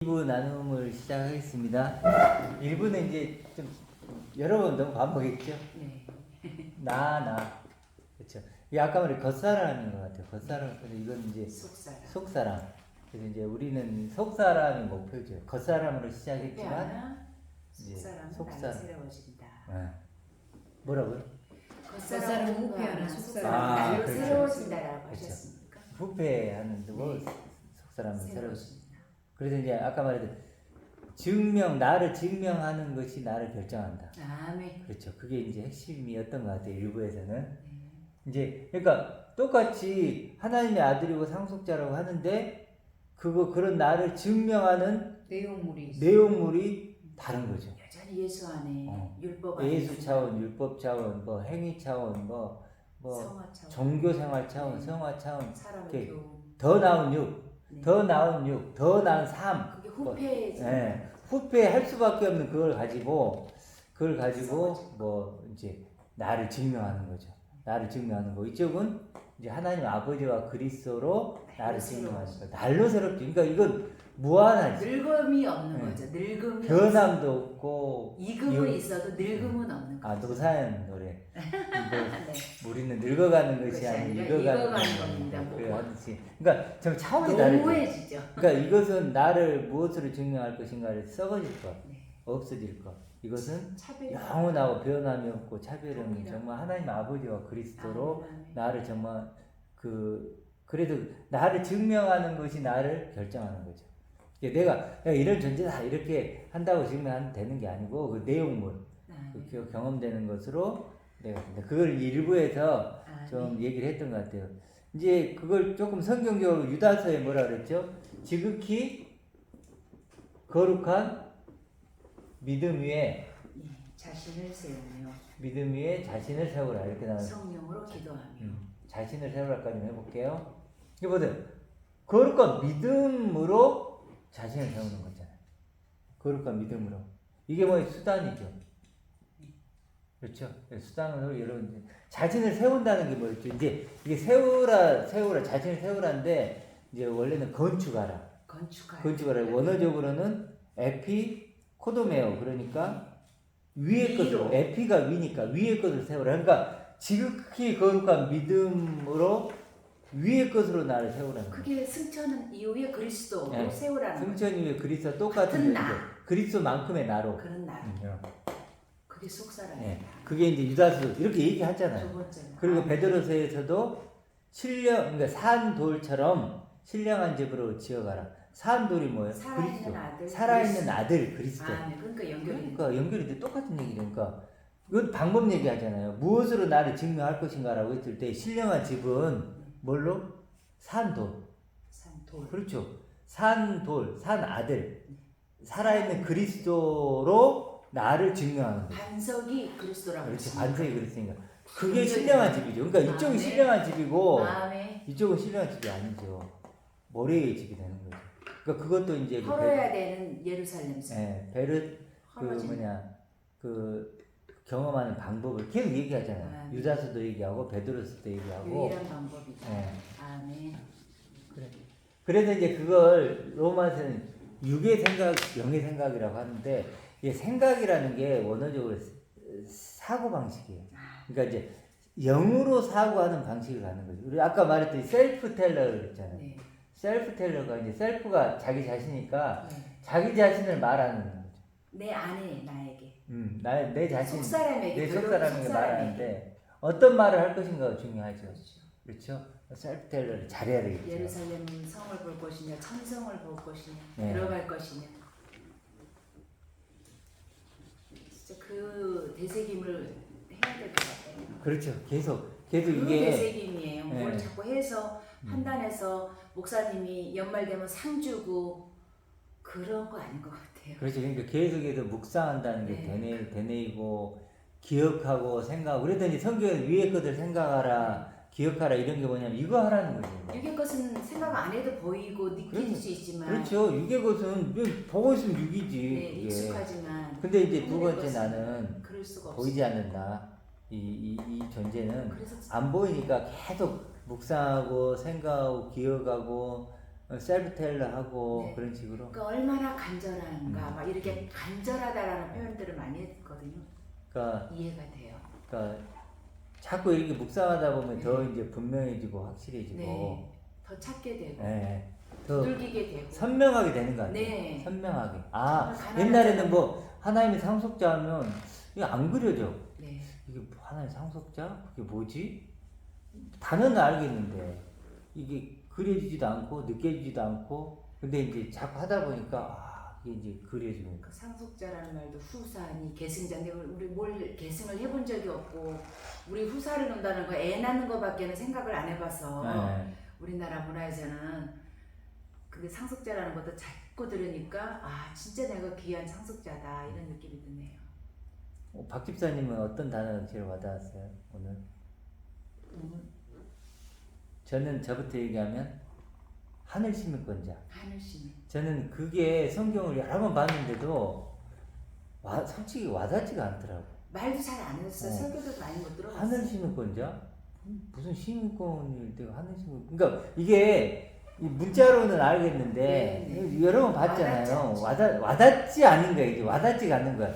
2부 나눔을 시작하겠습니다. 1부는 이제 좀 여러 번 너무 반복했죠? 네. 그렇죠. 이게 아까 말한 겉사람인 것 같아요. 겉사람. 그래서 이건 이제 속사람. 속사람. 그래서 이제 우리는 속사람이 목표죠. 겉사람으로 시작했지만 이제 속사람은 날로 새로워진다. 네. 뭐라고요? 겉사람은 후패하나 속사람은 아, 날로 그렇죠. 새로워진다라고 그렇죠. 하셨습니까? 후패하는 뭐 네. 속사람은 새로워진다. 새로워진다. 그래서 이제 아까 말했듯 나를 증명하는 것이 나를 결정한다. 아멘. 그렇죠. 그게 이제 핵심이었던 것 같아요. 일부에서는. 네. 이제 그러니까 똑같이 하나님의 아들이고 상속자라고 하는데 그런 나를 증명하는 내용물이 다른 거죠. 여전히 예수 안에 율법 안에 예수 차원, 율법 차원, 뭐 행위 차원, 뭐 성화 차원, 종교 생활 차원, 성화 차원, 사람의 교훈, 더 나은 육, 네. 더 나은 육, 더 나은 삶. 그게 후패죠. 후패할 수밖에 없는 그걸 가지고 뭐 이제 나를 증명하는 거죠. 나를 증명하는 거. 이쪽은 이제 하나님 아버지와 그리스도로 나를 증명하는 거. 날로 새롭지. 그러니까 이건 무한하지. 늙음이 없는 거죠. 늙음이 변함도 없고. 이금은 있어도 늙음은 없는 거죠. 노사연 노래. 네. 우리는 늙어가는 것이 그것이 아니라 아니라 익어가는 겁니다. 그래 하듯이. 그러니까 좀 차원이 다르죠. 너무해지죠. 그러니까 이것은 나를 무엇으로 증명할 것인가를 썩어질 것, 네. 없어질 것. 이것은 차별. 영원하고 변함이 없고 차별이 없는 동일한. 정말 하나님 아버지와 그리스도로 아멘. 나를 정말 그래도 나를 증명하는 것이 나를 결정하는 거죠. 내가 이런 존재다 이렇게 한다고 증명하면 되는 게 아니고 그 내용물, 그 경험되는 것으로 내가 그걸 일부에서 좀 얘기를 했던 것 같아요. 이제 그걸 조금 성경적으로 유다서에 뭐라 그랬죠? 지극히 거룩한 믿음 위에 자신을 세우며 믿음 위에 자신을 세우라 이렇게 나와요. 성령으로 기도하며 자신을 세우라까지 해볼게요. 이게 보세요. 거룩한 믿음으로 자신을 세우는 거잖아요. 거룩한 믿음으로. 이게 뭐 수단이죠. 그렇죠. 수단으로 여러분 자신을 세운다는 게 뭐였죠? 이제 이게 세우라 자신을 세우라인데 이제 원래는 건축하라. 원어적으로는 에피코도메오 그러니까 위의 것으로 에피가 위니까 위의 것을 세우라. 그러니까 지극히 거룩한 믿음으로 위의 것으로 나를 세우라는 거예요. 그게 승천 이후에 그리스도로 세우라는 거예요. 승천 이후에 그리스도 똑같은 그리스도만큼의 나로. 그런 나. 그게 속사람이다. 네. 그게 이제 유다서 이렇게 얘기하잖아요. 두 번째. 그리고 베드로서에서도 그러니까 산 돌처럼 신령한 집으로 지어가라. 산 돌이 뭐예요? 살아있는 아들 그리스도. 네. 그러니까 연결이 돼 똑같은 얘기죠. 그러니까 이건 방법 얘기하잖아요. 무엇으로 나를 증명할 것인가라고 했을 때 신령한 집은 뭘로? 산돌. 그렇죠. 산돌, 산 아들. 살아있는 그리스도로 나를 증명하는 거죠. 반석이 그리스도라고. 그렇지. 반석이 그리스도니까. 그게 신령한 집이죠. 그러니까 이쪽은 신령한 집이고 이쪽은 신령한 집이 아니죠. 모래의 집이 되는 거죠. 그러니까 그것도 이제 헐어야 되는 예루살렘. 경험하는 방법을 계속 얘기하잖아요. 유다서도 얘기하고 베드로서도 얘기하고. 유일한 방법이죠. 아멘. 그래서 이제 그걸 로마서는 육의 생각, 영의 생각이라고 하는데 이 생각이라는 게 원어적으로 사고 방식이에요. 그러니까 이제 영으로 사고하는 방식을 갖는 거죠. 우리 아까 말했던 셀프 텔러를 했잖아요. 네. 셀프 텔러가 이제 셀프가 자기 자신이니까 자기 자신을 말하는 거죠. 내 안에 나에게. 내 자신, 속사람에게 말하는데 어떤 말을 할 것인가가 중요하죠. 그렇죠? 셀프 텔러를 잘해야 되겠죠. 예루살렘은 성을 볼 것이냐, 천성을 볼 것이냐, 들어갈 것이냐. 진짜 그 되새김을 해야 될 것 같아요. 그렇죠. 계속 이게 되새김이에요. 뭘 자꾸 해서 판단해서 목사님이 연말 되면 상 주고 그런 거 아닌 것 같아요. 그렇죠. 그러니까 계속해서 묵상한다는 게 되뇌이고 기억하고 생각하고 그랬더니 성경에 위의 것을 생각하라 기억하라 이런 게 뭐냐면 이거 하라는 거죠. 육의 것은 생각 안 해도 보이고 느낄 수 있지만 그렇죠. 육의 것은 보고 있으면 육이지. 네, 익숙하지만 근데 이제 두 번째 나는 그럴 수가 보이지 않는다. 이 존재는 안 보이니까 계속 묵상하고 생각하고 기억하고 셀프텔러 하고 네. 그런 식으로. 그러니까 얼마나 간절한가 막 이렇게 음. 간절하다라는 표현들을 많이 했거든요. 그러니까, 이해가 돼요. 그러니까 자꾸 이렇게 묵상하다 보면 네. 더 이제 분명해지고 확실해지고, 네. 더 찾게 되고 예, 더 두들기게 되고. 선명하게 되는 것 같아요. 네. 선명하게. 아, 가난하잖아요. 옛날에는 뭐 하나님의 상속자 하면 이게 안 그려져. 네. 이게 하나님의 상속자? 그게 뭐지? 단어는 알겠는데 이게 그려지지도 않고 느껴지지도 않고, 근데 이제 자꾸 하다 보니까 이게 이제 그려지는 거. 그 상속자라는 말도 후사니 계승자인데 우리 뭘 계승을 해본 적이 없고 우리 후사를 논다는 거 애 낳는 거밖에는 생각을 안 해봐서 네. 우리나라 문화에서는 그 상속자라는 것도 자꾸 들으니까 진짜 내가 귀한 상속자다 이런 느낌이 드네요. 박 집사님은 어떤 단어가 제일 와닿았어요 오늘? 저는 저부터 얘기하면 하늘 시민권자. 하늘심이 저는 그게 성경을 여러 번 봤는데도 솔직히 와닿지가 않더라고. 말도 잘 안 했어요. 어. 설교도 많이 못 들어봤어요. 하늘 시민권자? 무슨 시민권일 때가 하늘 시민? 그러니까 이게 이 문자로는 알겠는데 네. 여러 번 봤잖아요. 와닿지 와닿지 않은 거야. 이게 와닿지가 않는 거야.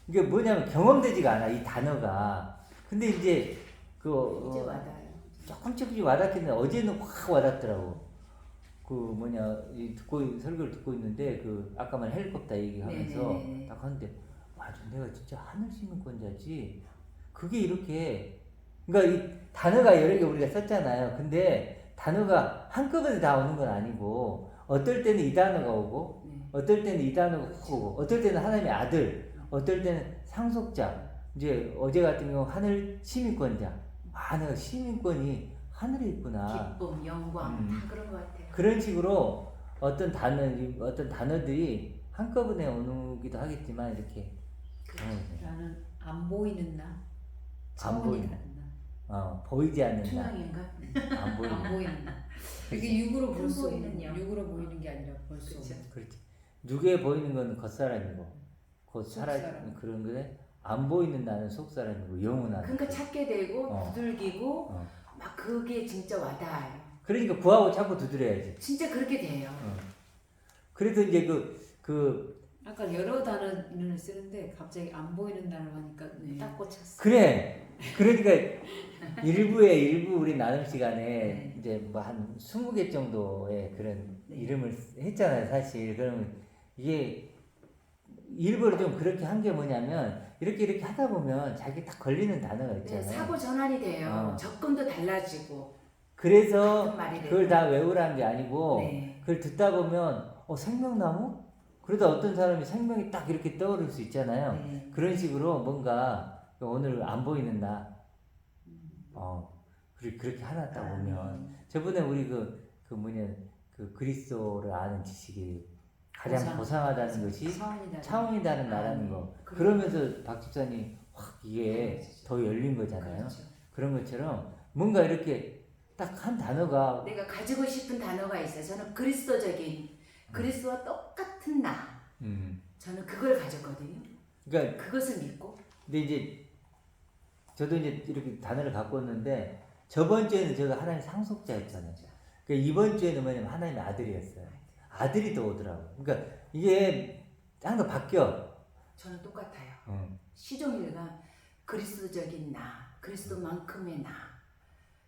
이게 뭐냐면 경험되지가 않아 이 단어가. 근데 이제 이제 와닿아요. 조금씩 와닿겠는데 어제는 확 와닿더라고. 설교를 듣고 있는데 아까 말 헬리콥터 얘기하면서 네네네네. 딱 하는데 맞아, 내가 진짜 하늘 시민권자지. 그게 이렇게, 그러니까 이 단어가 여러 개 우리가 썼잖아요. 근데 단어가 한꺼번에 다 오는 건 아니고 어떨 때는 이 단어가 오고 네. 어떨 때는 이 단어가 오고 어떨 때는 하나님의 아들, 어떨 때는 상속자. 이제 어제 같은 경우 하늘 시민권자. 내가 시민권이 하늘에 있구나. 기쁨, 영광 다 그런 것 같아요. 그런 식으로 어떤 단어들이 한꺼번에 오기도 하겠지만 이렇게 나는 안 보이는 나, 안 차원이 보이는. 다른 나, 보이지 않는 나, 투명인가? 안 보이는. 안 보이는 나. 이게 육으로 볼 수 보이는 없는, 영. 육으로 보이는 게 아니라 볼 수 그쵸. 없는. 그렇지. 눈에 보이는 건 겉사람이고 곧 사람 속사람. 그런 거에 안 보이는 나는 속사람이고 영원한. 그러니까 찾게 되고 어. 두들기고 어. 막 그게 진짜 와닿아요. 그러니까 구하고 자꾸 두드려야지. 진짜 그렇게 돼요. 그래도 이제 아까 여러 단어를 쓰는데 갑자기 안 보이는 단어를 하니까 네. 딱 꽂혔어. 그래. 그러니까 일부 우리 나눔 시간에 네. 이제 뭐 한 20개 정도의 그런 네. 이름을 했잖아요, 사실. 그러면 이게 일부러 좀 그렇게 한 게 뭐냐면 이렇게 하다 보면 자기 딱 걸리는 단어가 네, 있잖아요. 사고 전환이 돼요. 어. 접근도 달라지고 그래서 같은 말이 그걸 되고. 다 외우라는 게 아니고 네. 그걸 듣다 보면 생명나무? 그러다 어떤 사람이 생명이 딱 이렇게 떠오를 수 있잖아요. 네. 그런 식으로 뭔가 오늘 안 보이는 나, 그렇게 하나 딱 보면 저번에 우리 그리스도를 아는 지식이 가장 고상하다는 것이 차원이다는 나라는 거. 그러면서 박 집사님 확 이게 더 열린 거잖아요. 그렇죠. 그런 것처럼 뭔가 이렇게 딱 한 단어가 내가 가지고 싶은 단어가 있어요. 저는 그리스도적인 그리스도와 똑같은 나. 저는 그걸 가졌거든요. 그러니까 그것을 믿고. 근데 이제 저도 이제 이렇게 단어를 갖고 왔는데 저번 주에는 제가 하나님 상속자였잖아요. 그러니까 이번 주에는 뭐냐면 하나님의 아들이었어요. 아들이 또 오더라고. 그러니까 이게 항상 바뀌어. 저는 똑같아요. 시종일관 그리스도적인 나, 그리스도만큼의 나.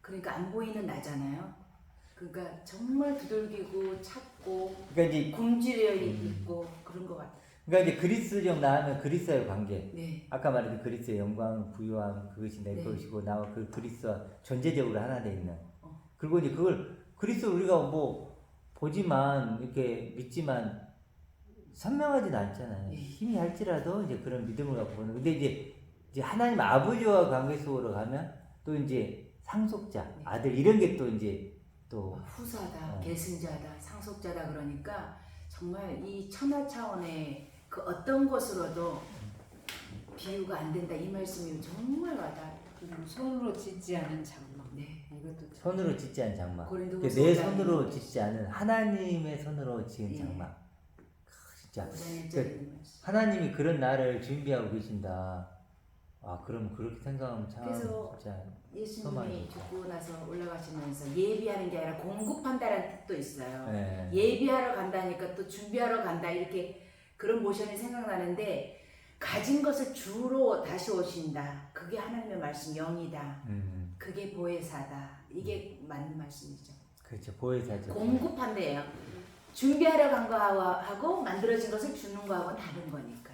그러니까 안 보이는 나잖아요. 그러니까 정말 두들기고 찾고 그러니까 이제 굶주려 있고 그런 것 같아요. 그러니까 이제 그리스도적 나하면 그리스도의 관계. 네. 아까 말했던 그리스도의 영광, 부유함 그것이 내 네. 것이고 나와 그 그리스도와 존재적으로 하나 돼 있는. 어. 그리고 이제 그걸 그리스도 우리가 뭐 보지만 이렇게 믿지만 선명하진 않잖아요. 네. 힘이 할지라도 이제 그런 믿음을 갖고 보는. 근데 이제 하나님 아버지와 관계 속으로 가면 또 이제 상속자, 네. 아들 이런 게 또 이제 또 후사다, 어. 계승자다, 상속자다 그러니까 정말 이 천하 차원의 그 어떤 것으로도 비유가 안 된다 이 말씀이 정말 와닿아요. 그리고 손으로 짓지 않은 장막. 네. 이것도 참. 손으로 짓지 않은 장막. 고린도후서 내 5장 손으로 짓지 않은 하나님의 손으로 지은 예. 장막. 진짜 5장에 있는 말씀. 하나님이 그런 나를 준비하고 계신다. 아 그럼 그렇게 생각하면 참 그래서 진짜 예수님이 소망이 죽고 나서 올라가시면서 예비하는 게 아니라 공급한다라는 뜻도 있어요. 네. 예비하러 간다니까 또 준비하러 간다 이렇게 그런 모션이 생각나는데 가진 것을 주로 다시 오신다. 그게 하나님의 말씀 영이다. 그게 보혜사다. 이게 맞는 말씀이죠. 그렇죠 보혜사죠. 공급한대요. 준비하러 간 거하고 만들어진 것을 주는 거하고는 다른 거니까.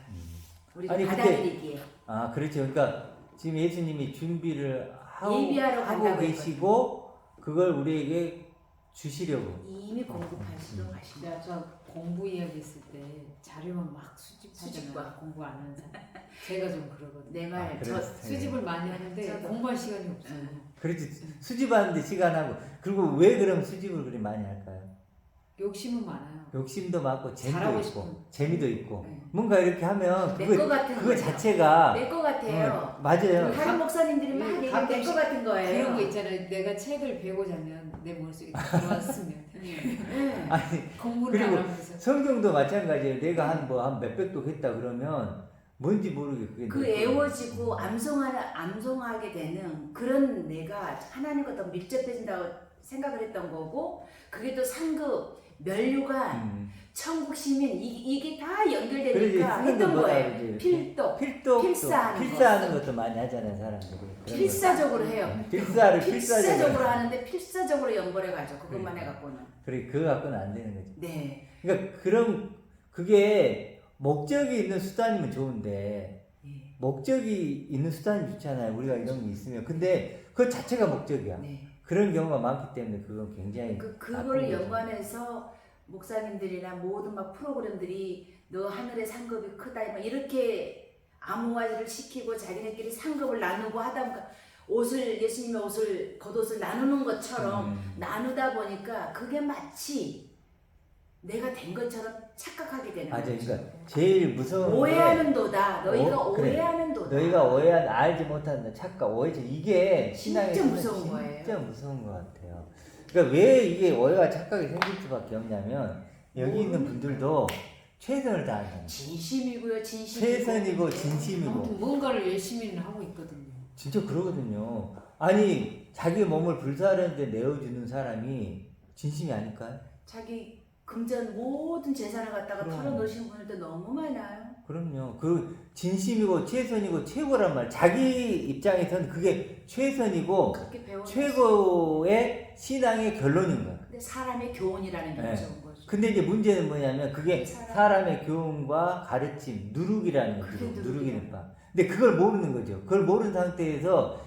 우리가 아니, 받아들이기에. 아 그렇죠. 그러니까 지금 예수님이 준비를 예비하러 하고 간다고 계시고 그걸 우리에게 주시려고. 이미 공급하시러 가신다. 내가 저 공부 이야기했을 때 자료만 막 수집하잖아. 수집과. 공부 안 하는 사람. 제가 좀 그러거든요. 내 아, 말, 그래. 저 수집을 많이 하는데 저도. 공부할 시간이 없어요. 그렇지 수집하는데 시간하고 그리고 왜 그럼 수집을 그리 많이 할까요? 욕심은 많아요. 욕심도 많고 재미도 잘하고 있고 싶은. 재미도 있고 네. 뭔가 이렇게 하면 내 거 같은 그거 거죠. 자체가 내 거 같아요. 맞아요. 다른 목사님들이 막 얘기하면 가끔씩 내거 같은 거예요. 그런 거 있잖아요. 내가 책을 베고 자면 내 머릿속에 들어왔으면 네. 아니 공부를 그리고 안 하면서 성경도 마찬가지예요. 내가 한 몇백 독 했다 그러면 뭔지 모르게 그게 그 내 거예요. 애워지고 암송하게 되는 그런 내가 하나님과 더 밀접해진다고 생각을 했던 거고 그게 또 상급 면류관 천국 시민 이게 다 연결되니까 했던 거예요. 필독 필사하는 것도 많이 하잖아요 사람들이. 그런 필사적으로 거. 해요. 필사를 필사적으로 하는데 필사적으로 연결해 가죠. 그것만 그러니까. 해갖고는. 그래 그거 갖고는 안 되는 거죠. 네. 그러니까 그런 그게 목적이 있는 수단이면 좋은데 예. 목적이 있는 수단이 좋잖아요. 우리가 이런 게 있으면. 근데 그 자체가 목적이야. 네. 그런 경우가 많기 때문에 그건 굉장히 그거를 나쁜 거죠. 연관해서 목사님들이나 모든 막 프로그램들이 너 하늘의 상급이 크다 막 이렇게 암호화를 시키고 자기네끼리 상급을 나누고 하다 보니까 예수님의 옷을 겉옷을 나누는 것처럼 나누다 보니까 그게 마치 내가 된 것처럼 착각하게 되는 맞아. 거죠. 그러니까 제일 무서운 게 오해하는도다. 너희가 그래. 오해하는도다. 너희가 알지 못하는 착각, 오해죠. 이게 신앙에 진짜 무서운 거예요. 진짜 무서운 것 같아요. 그러니까 왜 이게 오해와 착각이 생길 수밖에 없냐면 여기 있는 분들도 최선을 다하잖아요. 진심이고요, 최선이고 진심이고 아무튼 뭔가를 열심히는 하고 있거든요. 진짜 그러거든요. 아니 자기 몸을 불사르는데 내어주는 사람이 진심이 아닐까요? 자기 금전 모든 재산을 갖다가 그럼. 털어놓으신 분들도 너무 많아요. 그럼요. 그 진심이고 최선이고 최고란 말. 자기 입장에서는 그게 최선이고 그렇게 배워. 최고의 신앙의 결론인 거야. 근데 사람의 교훈이라는 게 네. 무서운 거죠. 근데 이제 문제는 뭐냐면 그게 사람. 사람의 교훈과 가르침, 누룩이라는 거죠. 그게 누룩이야. 누룩이는 바. 근데 그걸 모르는 거죠. 그걸 모르는 상태에서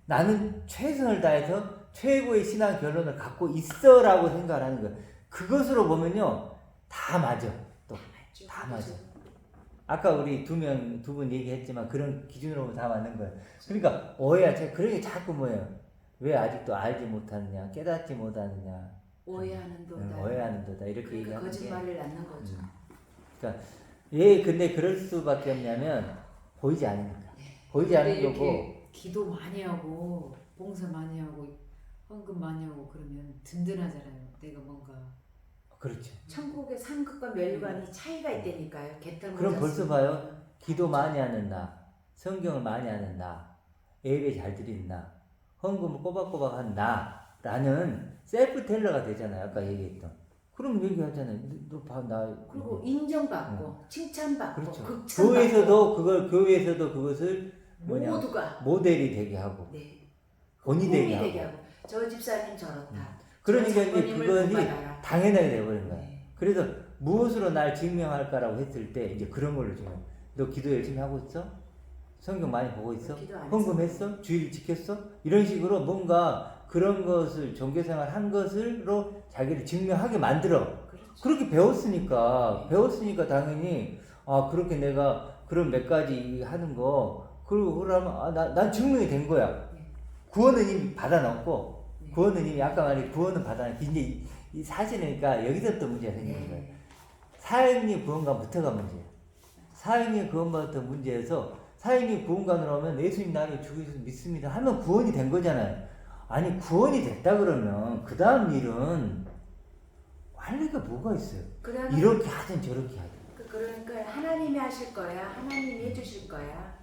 나는 최선을 다해서 최고의 신앙 결론을 갖고 있어라고 생각을 하는 거예요. 그것으로 보면요 다 맞아. 또 다 맞아. 아까 우리 두 분 얘기했지만 그런 기준으로 보면 다 맞는 거예요. 그러니까 오해야. 그러게 자꾸 뭐예요? 왜 아직도 알지 못하느냐, 깨닫지 못하느냐, 오해하는도다. 오해하는도다 이렇게 그러니까 얘기하는 게. 거짓말을 낳는 거죠. 그러니까 왜 근데 그럴 수밖에 없냐면 보이지 않으니까. 보이지 근데 않는 거고. 이렇게 기도 많이 하고 봉사 많이 하고 헌금 많이 하고 그러면 든든하잖아요. 내가 뭔가 그렇죠. 천국의 상급과 멸관이 차이가 있다니까요. 개털 그럼 모자 벌써 쓰고. 봐요. 기도 많이 하는 나, 성경을 많이 하는 나, 예배 잘 드리는 나, 헌금을 꼬박꼬박 한 나라는 셀프 텔러가 되잖아요. 아까 얘기했던. 그럼 얘기하잖아요. 너 봐, 나. 그리고 인정받고 칭찬받고 그렇죠. 극찬받고 교회에서도 그것을 뭐냐 모두가 모델이 되게 하고 네. 본이 꿈이 되게 하고. 저 집사님 저렇다. 그러니까 저 이제 장로님을 그것이 본받아라. 당연하게 돼버린 거야. 네. 그래서 무엇으로 날 증명할까라고 했을 때 이제 그런 걸로 지금 너 기도 열심히 하고 있어? 성경 많이 보고 있어? 기도 안 헌금했어? 주일 지켰어? 이런 식으로 뭔가 그런 것을 종교생활 한 것으로 자기를 증명하게 만들어. 그렇죠. 그렇게 배웠으니까 당연히 아 그렇게 내가 그런 몇 가지 하는 거 그러면 난 증명이 된 거야. 네. 구원은 이미 받아놓고 네. 구원은 이미 아까 말한 구원은 받아놓고 이제 이 사실이니까 여기서부터 문제가 생기는 거예요. 네. 사형리 구원관부터가 문제예요. 사형리 구원관부터 문제에서 사형리 구원관으로 하면 예수님 나를 죽이셔서 믿습니다 하면 구원이 된 거잖아요. 아니 구원이 됐다 그러면 그 다음 일은 관리가 뭐가 있어요? 그다음에 이렇게 하든 저렇게 하든. 그러니까 하나님이 하실 거야. 하나님이 해주실 거야.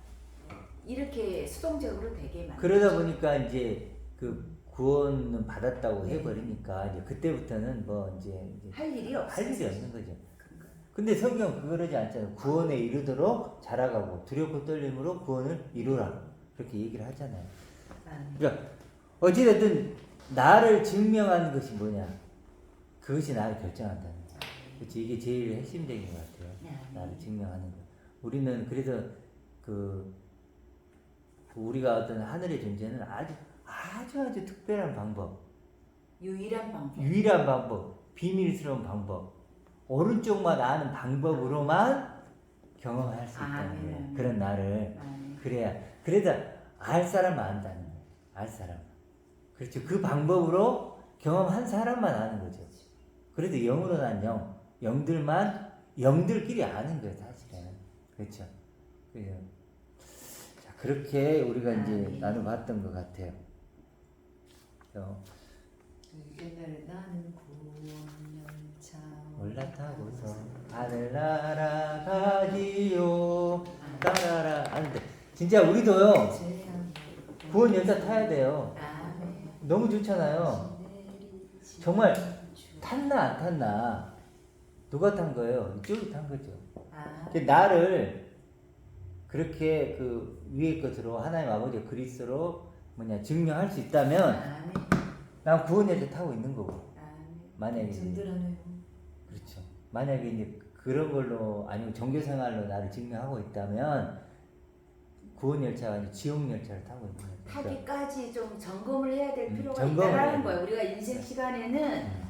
이렇게 수동적으로 되게 많아요. 그러다 보니까 이제 그 구원은 받았다고 해버리니까 이제 그때부터는 뭐 이제 할 일이 없어요. 할 일이 없는 거죠. 그런가. 근데 성경 그러지 않잖아요. 구원에 이르도록 자라가고 두렵고 떨림으로 구원을 이루라 그렇게 얘기를 하잖아요. 그러니까 어찌됐든 나를 증명하는 것이 뭐냐? 그것이 나를 결정한다는 거야. 그렇지 이게 제일 핵심적인 것 같아요. 나를 증명하는 거. 우리는 그래서 그 우리가 어떤 하늘의 존재는 아주 특별한 방법, 유일한 방법. 유일한 방법, 비밀스러운 방법, 오른쪽만 아는 방법으로만 경험할 수 있다는 거예요. 그런 나를 그래야 알 사람은 안다는 거예요. 알 사람. 그렇죠. 그 방법으로 경험한 사람만 아는 거죠. 그래도 영으로 난 영들만 영들끼리 아는 거예요, 사실은. 그렇죠. 그래서 자, 그렇게 우리가 이제 나눠봤던 것 같아요. 옛날에 나는 구원열차 올라타고서 하늘 날아가지요 따라라 하는데 진짜 우리도요 구원 열차 타야 돼요. 너무 좋잖아요. 정말 탔나 안 탔나 누가 탄 거예요? 이쪽이 탄 거죠. 나를 그렇게 그 위의 것으로 하나님 아버지 그리스도로 증명할 수 있다면 난 구원 열차 타고 있는 거고. 만약에 든든하네요. 그렇죠. 만약에 이제 그런 걸로 아니면 종교 생활로 나를 증명하고 있다면 구원 열차가 아니고 지옥 열차를 타고 있는 거죠. 타기까지 좀 점검을 해야 될 필요가 점검을 있다는 해야 거예요. 우리가 인생 시간에는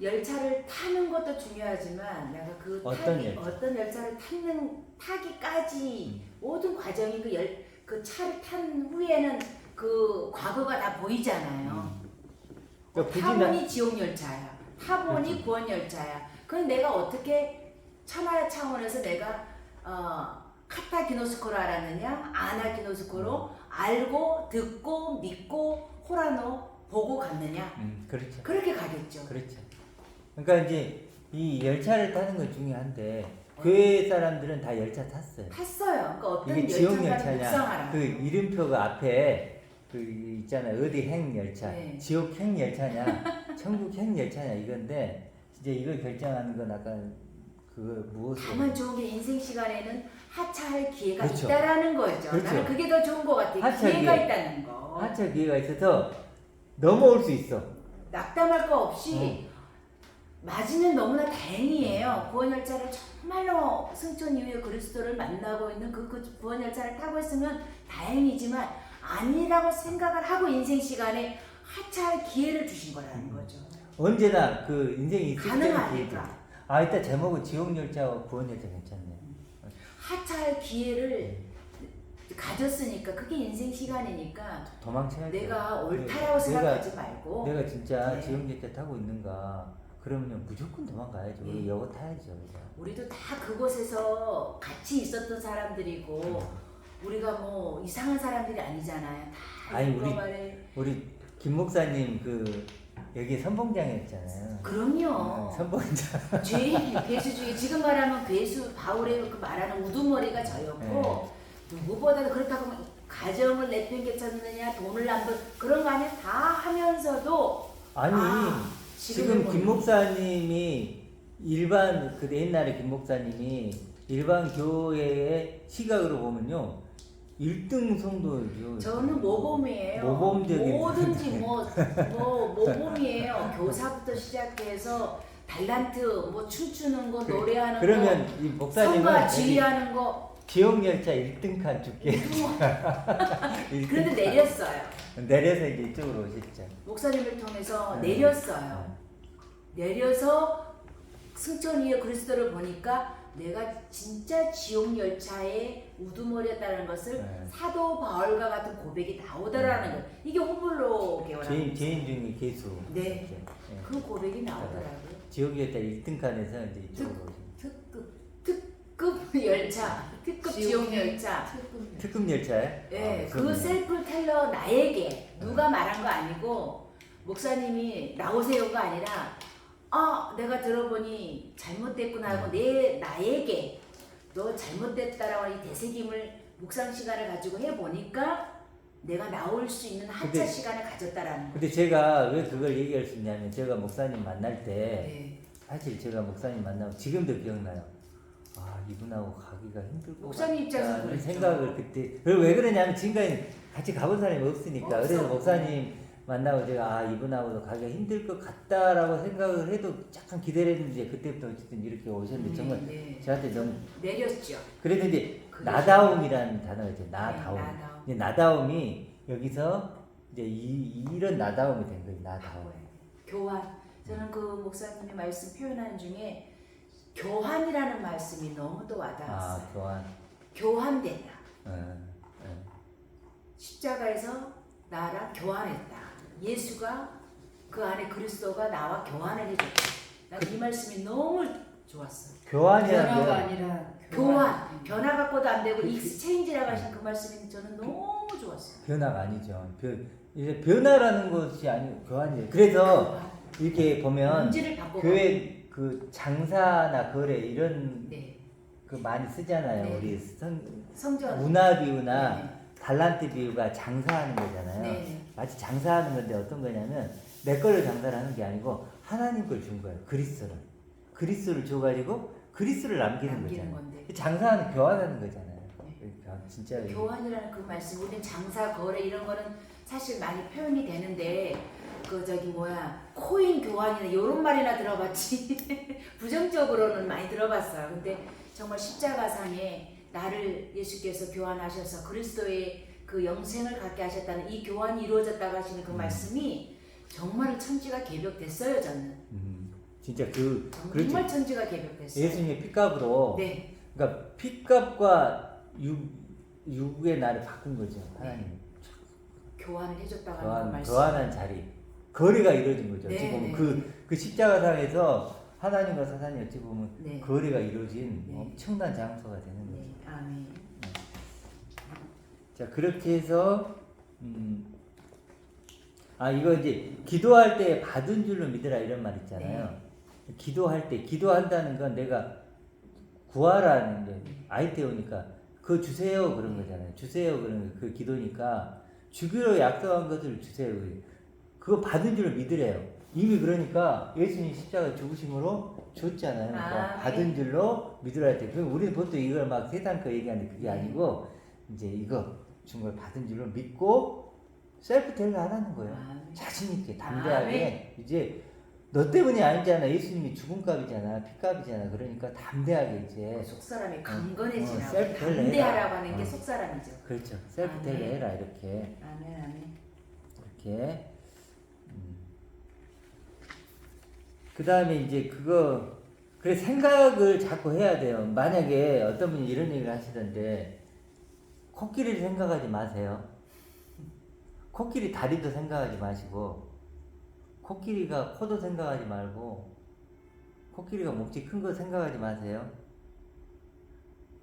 열차를 타는 것도 중요하지만 내가 그 어떤 열차를 타기까지 모든 과정이 그 차를 탄 후에는 그 과거가 다 보이잖아요. 그러니까 타보니 지옥 열차야. 타보니 그렇죠. 구원 열차야. 그럼 내가 어떻게 천하의 차원에서 내가 카타기노스코로 알았느냐? 아나기노스코로 알고 듣고 믿고 호라노 보고 갔느냐? 그렇죠. 그렇게 가겠죠. 그렇죠. 그러니까 이제 이 열차를 타는 건 중요한데 교회 사람들은 다 열차 탔어요. 탔어요. 그러니까 어떤 이게 지옥 열차가 열차냐? 묵상하라. 그 이름표가 앞에 그 있잖아요. 어디 행 열차, 네. 지옥 행 열차냐, 천국 행 열차냐 이건데 진짜 이걸 결정하는 건 약간 그거 무엇으로? 다만 좋은 게 인생 시간에는 하차할 기회가 그렇죠. 있다라는 거죠. 그렇죠. 나는 그게 더 좋은 것 같아요. 하차 기회가 기회. 있다는 거. 하차 기회가 있어서 넘어올 수 있어. 낙담할 거 없이 맞으면 너무나 다행이에요. 구원열차를 정말로 승천 이후에 그리스도를 만나고 있는 그 구원열차를 타고 있으면 다행이지만 아니라고 생각을 하고 인생 시간에 하차할 기회를 주신 거라는 거죠. 언제나 그 인생이 있을 때는 기회죠. 가능하니까. 일단 제목은 지옥 열차와 구원 열차 괜찮네요. 하차할 기회를 가졌으니까 그게 인생 시간이니까 도망쳐야 돼. 내가 옳다라고 생각하지 말고 내가 진짜 네. 지옥 열차 타고 있는가? 그러면 무조건 도망가야죠. 우리 네. 여거 타야죠. 우리도 다 그곳에서 같이 있었던 사람들이고 우리가 뭐 이상한 사람들이 아니잖아요. 다 아니, 우리 김 목사님 그 여기 선봉장이었잖아요. 그럼요. 선봉장. 죄인 괴수 중에 지금 말하면 괴수 바울의 그 말하는 우두머리가 저였고 누구보다도 그렇다고 가정을 내팽개쳤느냐 돈을 안 벌 그런 거 아니야 다 하면서도 아니 지금 김 보면. 목사님이 일반 그 옛날에 김 목사님이 일반 교회의 시각으로 보면요 1등 성도죠. 저는 모범이에요. 모범적인 뭐든지 뭐 모범이에요. 교사부터 시작해서 달란트 뭐 춤추는 거 노래하는 그러면 거 이 목사님은 성과 여기 지휘하는 거 지옥 열차 1등 칸 줄게. 그런데 내렸어요. 내려서 이제 이쪽으로 오셨죠. 목사님을 통해서 네. 내렸어요. 내려서 승천 이후에 그리스도를 보니까 내가 진짜 지옥 열차의 우두머리였다는 것을 네. 사도 바울과 같은 고백이 나오더라는 거. 이게 호불로 개원하는 죄인 중에 개수. 네. 이렇게. 그 고백이 나오더라고요. 지옥 열차 1등 칸에서 이제 이쪽으로 오신. 특급 열차, 특급 지옥 열차. 특급 열차에? 예, 그 그러네. 셀프를 텔러 나에게 누가 말한 거 아니고 목사님이 나오세요가 아니라 내가 들어보니 잘못됐구나 하고 나에게 너 잘못됐다라고 이 되새김을 묵상 시간을 가지고 해보니까 내가 나올 수 있는 하차 근데- 시간을 가졌다라는 거. 근데 제가 왜 그걸 얘기할 수 있냐면 제가 목사님 만날 때 네. 사실 제가 목사님 만나고 지금도 기억나요. 아 이분하고 가기가 힘들 것 목사님 입장에서는 같다는 그랬죠. 생각을 그때 그리고 왜 그러냐면 지금까지 같이 가본 사람이 없으니까 없어. 그래서 목사님 만나고 제가 아 이분하고도 가기가 힘들 것 같다라고 생각을 해도 약간 기대를 했는데 그때부터 어쨌든 이렇게 오셨는데 정말 네. 저한테 너무 내렸죠. 그래도 이제 그게 나다움이라는 단어가 있죠. 나다움. 네, 나다움. 이제 나다움이 여기서 이제 이런 나다움이 된 거예요. 나다움. 교환. 저는 그 목사님의 말씀 표현하는 중에 교환이라는 말씀이 너무도 와닿았어요. 아 교환. 교환된다. 응. 십자가에서 나랑 교환했다. 예수가 그 안에 그리스도가 나와 교환을 해줬다. 난 이 말씀이 너무 좋았어. 교환이라는 변화가 게 교환. 아니라 변화 갖고도 안 되고 익스체인지라고 하신 그 말씀이 저는 너무 좋았어요. 변화가 아니죠. 이제 변화라는 것이 아니고 교환이에요. 그래서 교환. 이렇게 보면 문제를 바꿔. 교회 그 장사나 거래 이런 네. 그 많이 쓰잖아요. 네. 우리 성전. 문화 비유나 네. 달란트 비유가 장사하는 거잖아요. 네. 마치 장사하는 건데 어떤 거냐면 내 거를 장사를 하는 게 아니고 하나님 걸 준 거예요. 그리스도를 줘가지고 그리스도를 남기는 거잖아요. 건데. 장사하는 교환하는 거잖아요. 네. 그러니까 진짜 교환이라는 그 말씀, 우리는 장사, 거래 이런 거는 사실 많이 표현이 되는데 그 저기 뭐야 코인 교환이나 이런 말이나 들어봤지 부정적으로는 많이 들어봤어요. 근데 정말 십자가상에 나를 예수께서 교환하셔서 그리스도의 그 영생을 갖게 하셨다는 이 교환이 이루어졌다고 하시는 그 말씀이 정말 천지가 개벽됐어요. 저는 진짜 그렇지. 정말 천지가 개벽됐어요. 예수님의 피값으로 네, 그러니까 피값과 육의 나를 바꾼 거죠. 하나님. 교환을 해줬다고 하는 그 말씀. 교환한 자리. 거래가 이루어진 거죠. 네, 어찌 보면 네. 그 십자가상에서 하나님과 사단이 어찌 보면 네. 거래가 이루어진 네. 엄청난 장소가 되는 거죠. 네, 아멘. 자 그렇게 해서 이거 이제 기도할 때 받은 줄로 믿으라 이런 말 있잖아요. 기도할 때 기도한다는 건 내가 구하라는 게 아이때 오니까 그거 주세요 그런 거잖아요. 주세요 그런 그 기도니까 주기로 약속한 것을 주세요. 그거 받은 줄로 믿으래요. 이미 그러니까 예수님 십자가 죽으심으로 줬잖아요. 그러니까 받은 줄로 믿으라 할 때. 그럼 우리는 보통 이걸 막 세상 거 얘기하는데 그게 아니고 이제 이거 준 걸 받은 줄로 믿고 셀프 텔을 하라는 거예요. 자신 있게 담대하게 이제 너 때문이 아니잖아. 예수님이 죽음값이잖아. 피값이잖아. 그러니까 담대하게 이제 속사람이 강건해지라고 셀프 텔을 담대하라고 하는 해라. 게 속사람이죠. 그렇죠. 셀프 텔을 아멘. 해라 이렇게 아멘 아멘. 이렇게 그 다음에 이제 그거 그래 생각을 자꾸 해야 돼요. 만약에 어떤 분이 이런 얘기를 하시던데 코끼리를 생각하지 마세요. 코끼리 다리도 생각하지 마시고 코끼리가 코도 생각하지 말고 코끼리가 목지 큰 거 생각하지 마세요.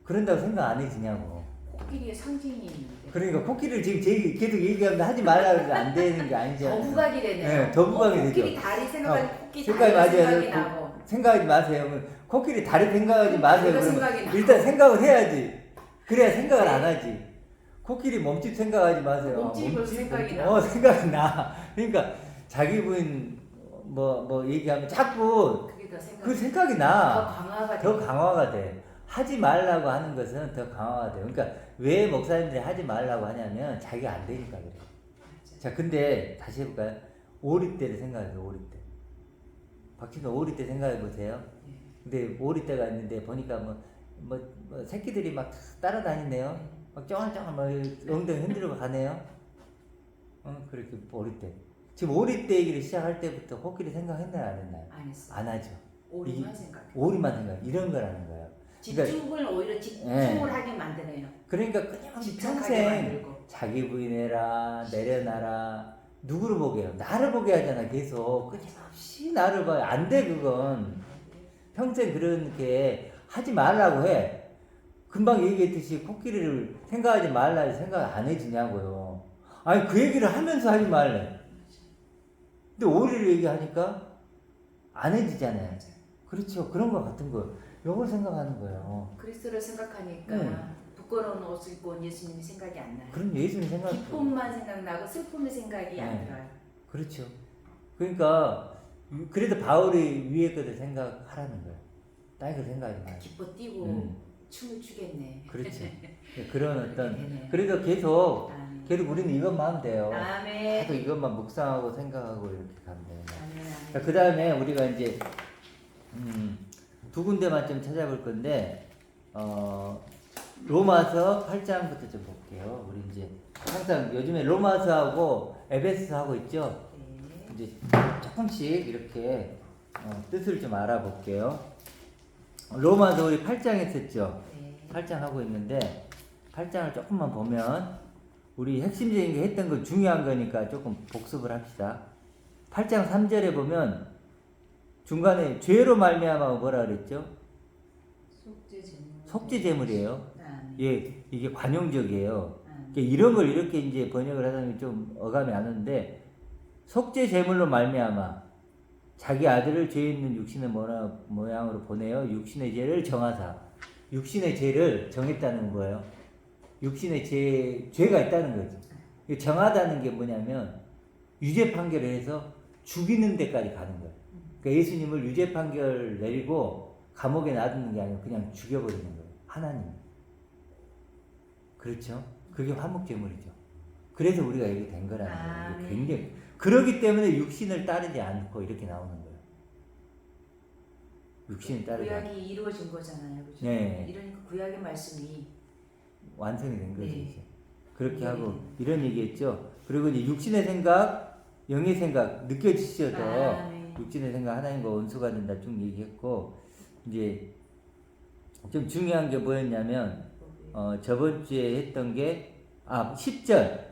그런다고 생각 안 해지냐고. 코끼리의 상징이 있는데. 그러니까 코끼리를 지금 계속 얘기하면 하지 말라 그래도 안 되는 게 아니잖아요. 더 부각이 되네요. 네, 더 부각이 되죠. 코끼리 다리 생각하니 코끼리 생각이 다리 맞아요. 생각이 나고. 생각하지 마세요. 코끼리 다리 생각하지 마세요. 다리가 그러면 생각이 나고. 일단 생각을 해야지. 그래야 생각을 안 하지. 코끼리 몸집 생각하지 마세요. 몸집이 벌써 생각이 나. 생각이 나. 그러니까 자기 부인 뭐 얘기하면 자꾸 그게 더 그 생각. 생각이 더 나. 강화가 더 돼. 강화가 돼. 하지 말라고 하는 것은 더 강화가 돼요. 그러니까 왜 목사님들이 하지 말라고 하냐면 자기가 안 되니까 그래요. 자, 근데 다시 해볼까요? 오리 때를 생각해요. 오리 때. 박진호 오리 때 생각해 보세요. 근데 오리 때가 있는데 보니까 뭐 새끼들이 막 따라다니네요. 막 쫑알쫑알 막 엉덩이 흔들고 가네요. 그렇게 오리 때. 지금 오리 때 얘기를 시작할 때부터 코끼리 생각했나요? 안 했나요? 안 했어. 안 하죠. 오리만 생각. 오리만 생각. 이런 거라는 거예요. 집중을 오히려 집중을 하게 만드네요. 그러니까 그냥 집착하게 평생 만들고. 자기 부인해라 내려놔라 누구를 보게 해요? 나를 보게 하잖아. 계속 끊임없이 나를 봐요. 안 돼 그건. 평생 그렇게 하지 말라고 해. 금방 얘기했듯이 코끼리를 생각하지 말라 해서 생각 안 해지냐고요. 아니 그 얘기를 하면서 하지 말래. 근데 오리를 얘기하니까 안 해지잖아요. 그렇죠. 그런 거 같은 거. 요걸 생각하는 거예요. 그리스도를 생각하니까 두꺼운 옷을 입고 온 예수님이 생각이 안 나요. 그런 예수님 생각. 기쁨만 생각나고 슬픔의 생각이 안 네. 들어요. 그렇죠. 그러니까 그래도 바울이 위에 것을 생각하라는 거예요. 딴 거 생각하지 마요. 기뻐 뛰고 춤을 추겠네. 그렇죠. 그런 어떤 되네요. 그래도 계속 아멘. 우리는 이것만 하면 돼요. 아멘. 계속 이것만 묵상하고 생각하고 이렇게 가면 돼요. 아멘. 그 다음에 우리가 이제 두 군데만 좀 찾아볼 건데 로마서 8장부터 좀 볼게요. 우리 이제 항상 요즘에 로마서하고 에베소서 하고 있죠. 네. 이제 조금씩 이렇게 뜻을 좀 알아볼게요. 로마서 우리 8장 했었죠. 네. 8장 하고 있는데 8장을 조금만 보면 우리 핵심적인 게 했던 건 중요한 거니까 조금 복습을 합시다. 8장 3절에 보면 중간에 죄로 말미암아 뭐라 그랬죠? 속죄 제물이에요. 아멘. 예, 이게 관용적이에요. 아멘. 그러니까 이런 걸 이렇게 이제 번역을 하다니 좀 어감이 안 오는데 속죄 제물로 말미암아 자기 아들을 죄 있는 육신의 모양으로 보내어 육신의 죄를 정하사. 육신의 죄를 정했다는 거예요. 육신의 죄가 있다는 거지. 정하다는 게 뭐냐면 유죄 판결을 해서 죽이는 데까지 가는 거예요. 그러니까 예수님을 유죄 판결 내리고 감옥에 놔두는 게 아니고 그냥 죽여버리는 거예요. 하나님. 그렇죠? 그게 화목제물이죠. 그래서 우리가 이렇게 된 거라는 거예요. 이게 굉장히 그렇기 때문에 육신을 따르지 않고 이렇게 나오는 거예요. 육신을 따르지 않고 구약이 이루어진 거잖아요. 그죠? 네. 이러니까 구약의 말씀이 완성이 된 거죠. 네. 이제. 그렇게 네. 하고 이런 얘기했죠. 그리고 이제 육신의 생각, 영의 생각 느껴지시죠. 아멘. 육신의 생각 하나님과 원수가 된다 쭉 얘기했고 이제 좀 중요한 게 뭐였냐면 저번 주에 했던 게 10절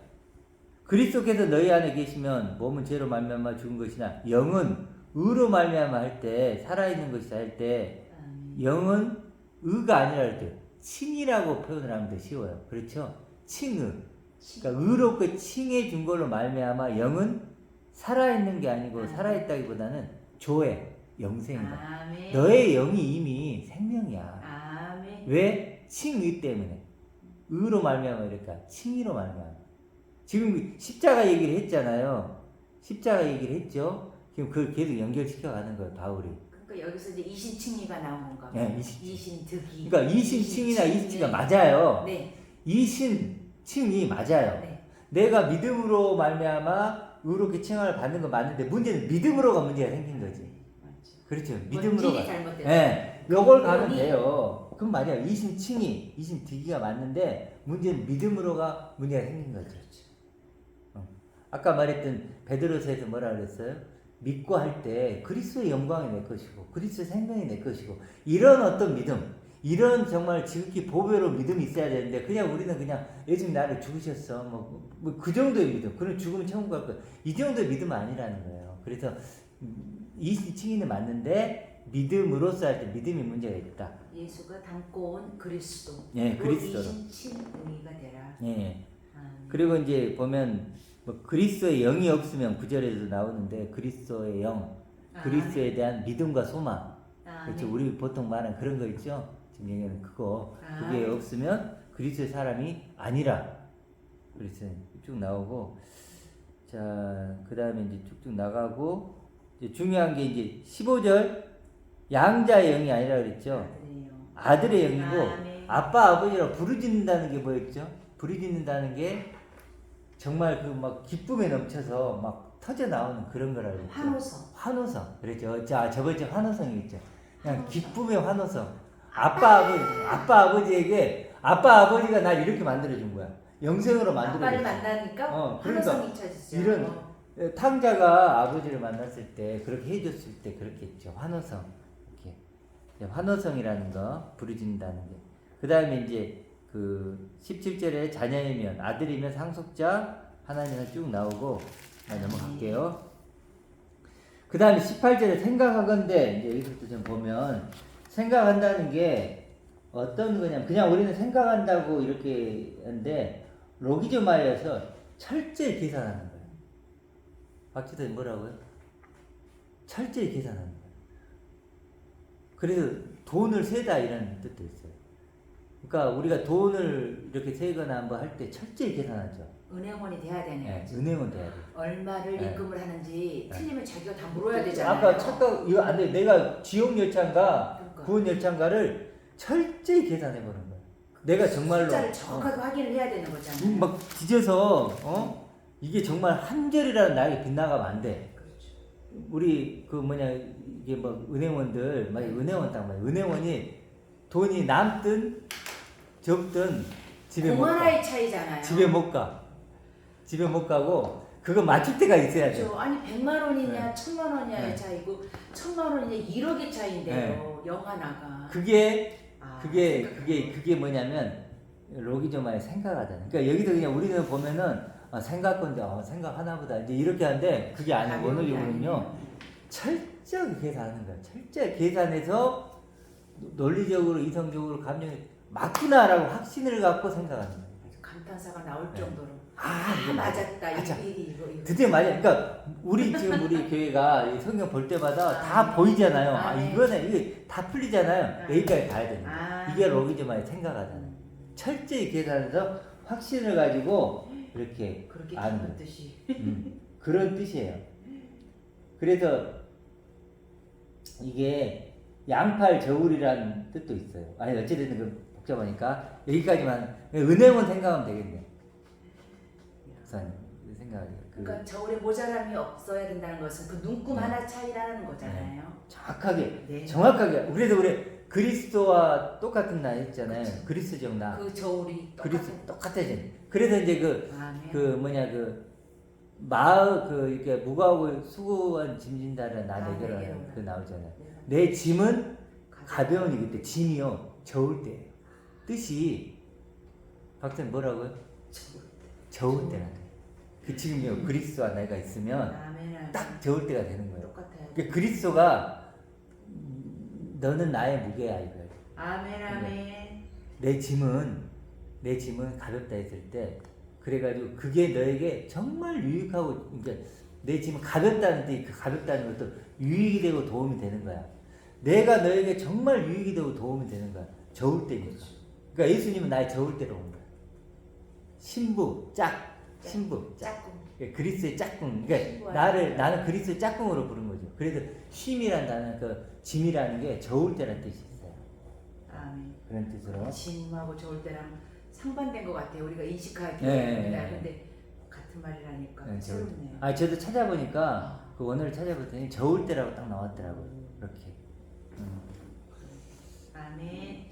그리스도께서 너희 안에 계시면 몸은 죄로 말미암아 죽은 것이나 영은 의로 말미암아 할 때 살아있는 것이다 할 때 아멘. 영은 의가 아니라 할 때 칭이라고 표현을 하면 더 쉬워요. 그렇죠? 칭의. 그러니까 의롭게 칭해 준 걸로 말미암아 영은 살아있는 게 아니고 살아있다기보다는 조회, 영생이다. 아멘. 너의 영이 이미 생명이야. 아멘. 왜? 칭의 때문에. 의로 말미암아 이럴까? 칭의로 말미암아. 지금 십자가 얘기를 했잖아요. 십자가 얘기를 했죠. 지금 그걸 계속 연결시켜 가는 거예요, 바울이. 그러니까 여기서 이제 이신칭의가 나오는 거. 네, 이신득이. 그러니까 이신칭이나 이신칭이가 맞아요. 네. 이신칭이 맞아요. 네. 내가 믿음으로 말미암아 의롭게 칭함을 받는 건 맞는데 문제는 믿음으로가 문제가 생긴 거지. 맞죠. 그렇죠. 본질이 믿음으로가. 잘못됐어요. 네, 요걸 가면 본질이- 돼요. 그럼 맞아요. 이신칭이, 이신득이가 맞는데 문제는 믿음으로가 문제가 생긴 거죠. 아까 말했던 베드로서에서 뭐라 그랬어요? 믿고 할 때 그리스도의 영광이 내 것이고 그리스도의 생명이 내 것이고 이런 어떤 믿음, 이런 정말 지극히 보배로운 믿음이 있어야 되는데 그냥 우리는 그냥 예수님 나를 죽으셨어 뭐 그 정도의 믿음, 그럼 죽으면 천국 갈 거야, 이 정도의 믿음은 아니라는 거예요. 그래서 이 칭의는 맞는데 믿음으로써 할 때 믿음이 문제가 있다. 예수가 담고 온 그리스도. 예, 그리스도로. 이신칭의가 되라. 예. 아멘. 그리고 이제 보면 뭐 그리스도의 영이 없으면 9절에도 나오는데 그리스도의 영, 그리스도에 대한 믿음과 소망. 그렇죠. 우리 보통 말하는 그런 거 있죠. 지금 얘기하는 그거. 그게 없으면 그리스도의 사람이 아니라. 그래서 쭉 나오고, 자, 그 다음에 이제 쭉쭉 나가고, 이제 중요한 게 이제 15절 양자의 영이 아니라 그랬죠. 아들의 영이고, 아멘. 아빠 아버지라 부르짖는다는 게 뭐였죠? 부르짖는다는 게 정말 그 막 기쁨에 넘쳐서 막 터져 나오는 그런 거라고 그랬죠. 환호성. 환호성. 그랬죠. 자, 저번 주에 환호성이 있죠. 그냥 기쁨의 환호성. 아빠 아버지에게 아빠 아버지가 날 이렇게 만들어 준 거야. 영생으로 만들어 아빠를 줬어. 만나니까 그러니까 환호성이 쳐지죠. 이런 탕자가 아버지를 만났을 때 그렇게 해줬을 때 그렇게 했죠. 환호성. 이렇게 환호성이라는 거 부르짖는다는 게. 그 다음에 이제 그 17절에 자녀이면 아들이면 상속자 하나님은 쭉 나오고 넘어갈게요. 그 다음에 18절에 생각하건대 이제 여기서부터 좀 보면 생각한다는 게 어떤 거냐면 그냥 우리는 생각한다고 이렇게 하는데 로기즈마이어서 철저히 계산하는 거예요. 박지도님 뭐라고요? 철저히 계산하는 거예요. 그래서 돈을 세다 이런 뜻도 있어요. 그러니까 우리가 돈을 이렇게 세거나 뭐 할 때 철저히 계산하죠. 은행원이 돼야 되는 네, 거지. 은행은 돼야 돼. 얼마를 네. 입금을 하는지 네. 틀리면 자기가 다 물어야 되잖아요. 아까 착각 이거 안 돼. 내가 지역 열차인가 그러니까. 구원 열차인가를 철저히 계산해 보는 거야. 내가 정말로 숫자를 정확하게 확인을 해야 되는 거잖아요. 막 뒤져서 이게 정말 한 절이라도 나에게 빗나가면 안 돼. 그렇죠. 우리 그 뭐냐 이게 뭐 은행원들 막 은행원 딱 말이야. 은행원이 돈이 남든 적든 집에 못 공 가. 하나의 차이잖아요. 집에 못 가. 집에 못 가고 그거 맞출 때가 있어야 돼. 그렇죠. 아니 100만 원이냐 네. 1000만 원이냐의 네. 차이고 1000만 원이냐 1억의 차이인데요. 영 하나가. 그게 아, 그게 뭐냐면 로기조마의 생각하잖아. 그러니까 여기서 그냥 우리는 보면은 생각 건데 생각 하나보다 이제 이렇게 하는데 그게 아니고 어느 경우는요 철저하게 계산하는 거야. 철저히 계산해서 논리적으로 이성적으로 감정이 맞구나라고 확신을 갖고 생각하는 거야. 감탄사가 나올 네. 정도로 이거 맞았다. 맞아. 이거. 드디어 맞아. 그러니까 지금 우리 교회가 이 성경 볼 때마다 아, 다 네. 보이잖아요. 아, 네. 이거는 이게 다 풀리잖아요. 아. 여기까지 가야 되는 거야. 아. 이게 로기조마의 생각하잖아. 철저히 계산해서 확신을 가지고 이렇게 그렇게 아는 기쁜 거예요. 뜻이. 그런 뜻이에요. 그래서 이게 양팔 저울이라는 뜻도 있어요. 아니 어찌됐든 그 복잡하니까 여기까지만 은행원 생각하면 되겠네. 우선 생각하기. 그러니까 저울에 모자람이 없어야 된다는 것은 그 눈금 네. 하나 차이라는 거잖아요. 정확하게 네. 정확하게. 그래서 우리 그리스도와 똑같은 나 있잖아요. 그리스적 나. 그 저울이 똑같아진. 그래서 이제 아멘. 그 뭐냐 마을 이렇게 무거우고 수고한 짐진다는 나 아, 내게로 내게로. 그 나오잖아요. 네. 내 짐은 가벼우니 그때 짐이요 저울 때예요. 뜻이 박사님 뭐라고요? 저울 때라. 그 지금요 그리스도와 내가 있으면 아멘. 딱 저울 때가 되는 거예요. 똑같아요. 그러니까 그리스도가 너는 나의 무게야 이거예요. 아멘 아멘. 내 짐은 가볍다 했을 때 그래가지고 그게 너에게 정말 유익하고 그러니까 내 짐은 가볍다는 데 그 가볍다는 것도 유익이 되고 도움이 되는 거야. 내가 너에게 정말 유익이 되고 도움이 되는 거야. 저울 때니까. 그러니까 예수님은 나의 저울 때로 온 거야. 신부 신부 짝꿍. 그러니까 그리스도의 짝꿍. 그러니까 신부와 나는 그리스도의 짝꿍으로 부른 거죠. 그래서 쉼이란 단어 짐이라는 게 저울 때라는 뜻이 있어요. 아멘. 그런 뜻으로. 짐하고 저울 때랑 상반된 것 같아요. 우리가 인식하기에. 네. 근데 같은 말이라니까 네, 저울 때. 새롭네요. 저도 찾아보니까 그 원어를 찾아봤더니 저울 때라고 딱 나왔더라고요. 이렇게. 아멘.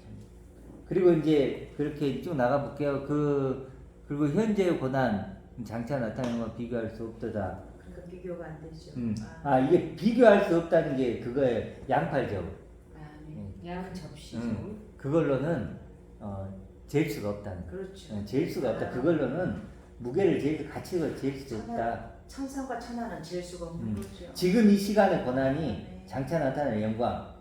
그리고 이제 그렇게 쭉 나가 볼게요. 그리고 현재의 고난 장차 나타나는 건 비교할 수 없도다. 그러니까 비교가 안 되죠. 이게 비교할 수 없다는 게 그거예요. 양팔저울. 아멘. 양 접시 그걸로는 잴 수가 없다는 거. 그렇죠. 잴 수가 없다. 그걸로는 무게를 가치가 잴 수 없다. 천상과 천하는 질 수가 없는 거죠. 지금 이 시간의 고난이 장차 나타날 영광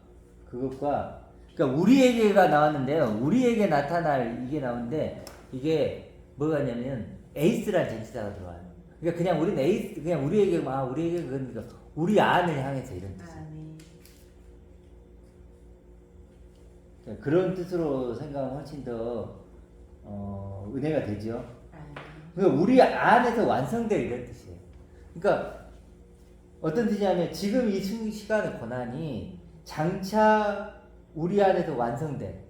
그것과 그러니까 우리에게가 나왔는데요. 우리에게 나타날 이게 나오는데 이게 뭐가 있냐면 에이스라는 전치사가 들어와요. 그러니까 그냥 우리는 에이스 그냥 우리에게 그러니까 우리 안을 향해서 이런 뜻. 아멘. 그러니까 그런 뜻으로 생각하면 훨씬 더 은혜가 되죠. 아멘. 그러니까 우리 안에서 완성될 이런 뜻이에요. 그러니까 어떤 뜻이냐면 지금 이 시간의 고난이 장차 우리 안에서 완성될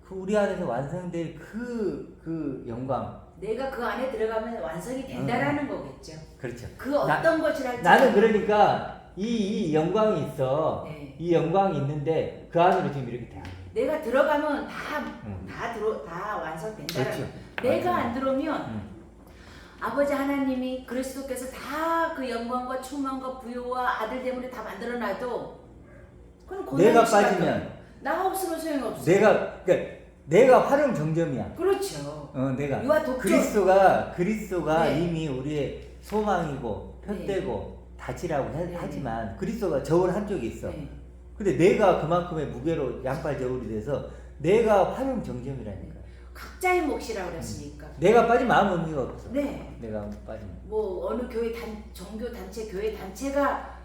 우리 안에서 완성될 그 영광. 내가 그 안에 들어가면 완성이 된다라는 거겠죠. 그렇죠. 그 어떤 것이랄지. 나는 그러니까 이 영광이 있어. 네. 이 영광이 있는데 그 안으로 지금 이렇게 돼. 내가 들어가면 다 완성된다라는 그렇죠. 거. 내가 완성. 안 들어오면 아버지 하나님이 그리스도께서 다 그 영광과 충만과 부요와 아들 때문에 다 만들어놔도 그건 고난일 내가 수밖에 빠지면 없어요. 나 없으면 소용없어. 내가 활용 정점이야. 그렇죠. 내가 유아 독점. 그리스도가 네. 이미 우리의 소망이고 편대고 다치라고 하지만 그리스도가 저울 한쪽에 있어. 네. 근데 내가 그만큼의 무게로 양팔 저울이 돼서 내가 활용 정점이라니까. 각자의 몫이라고 그랬으니까. 내가 빠지면 아무 의미가 없어. 네. 내가 빠지면. 뭐 어느 교회 종교 단체 교회 단체가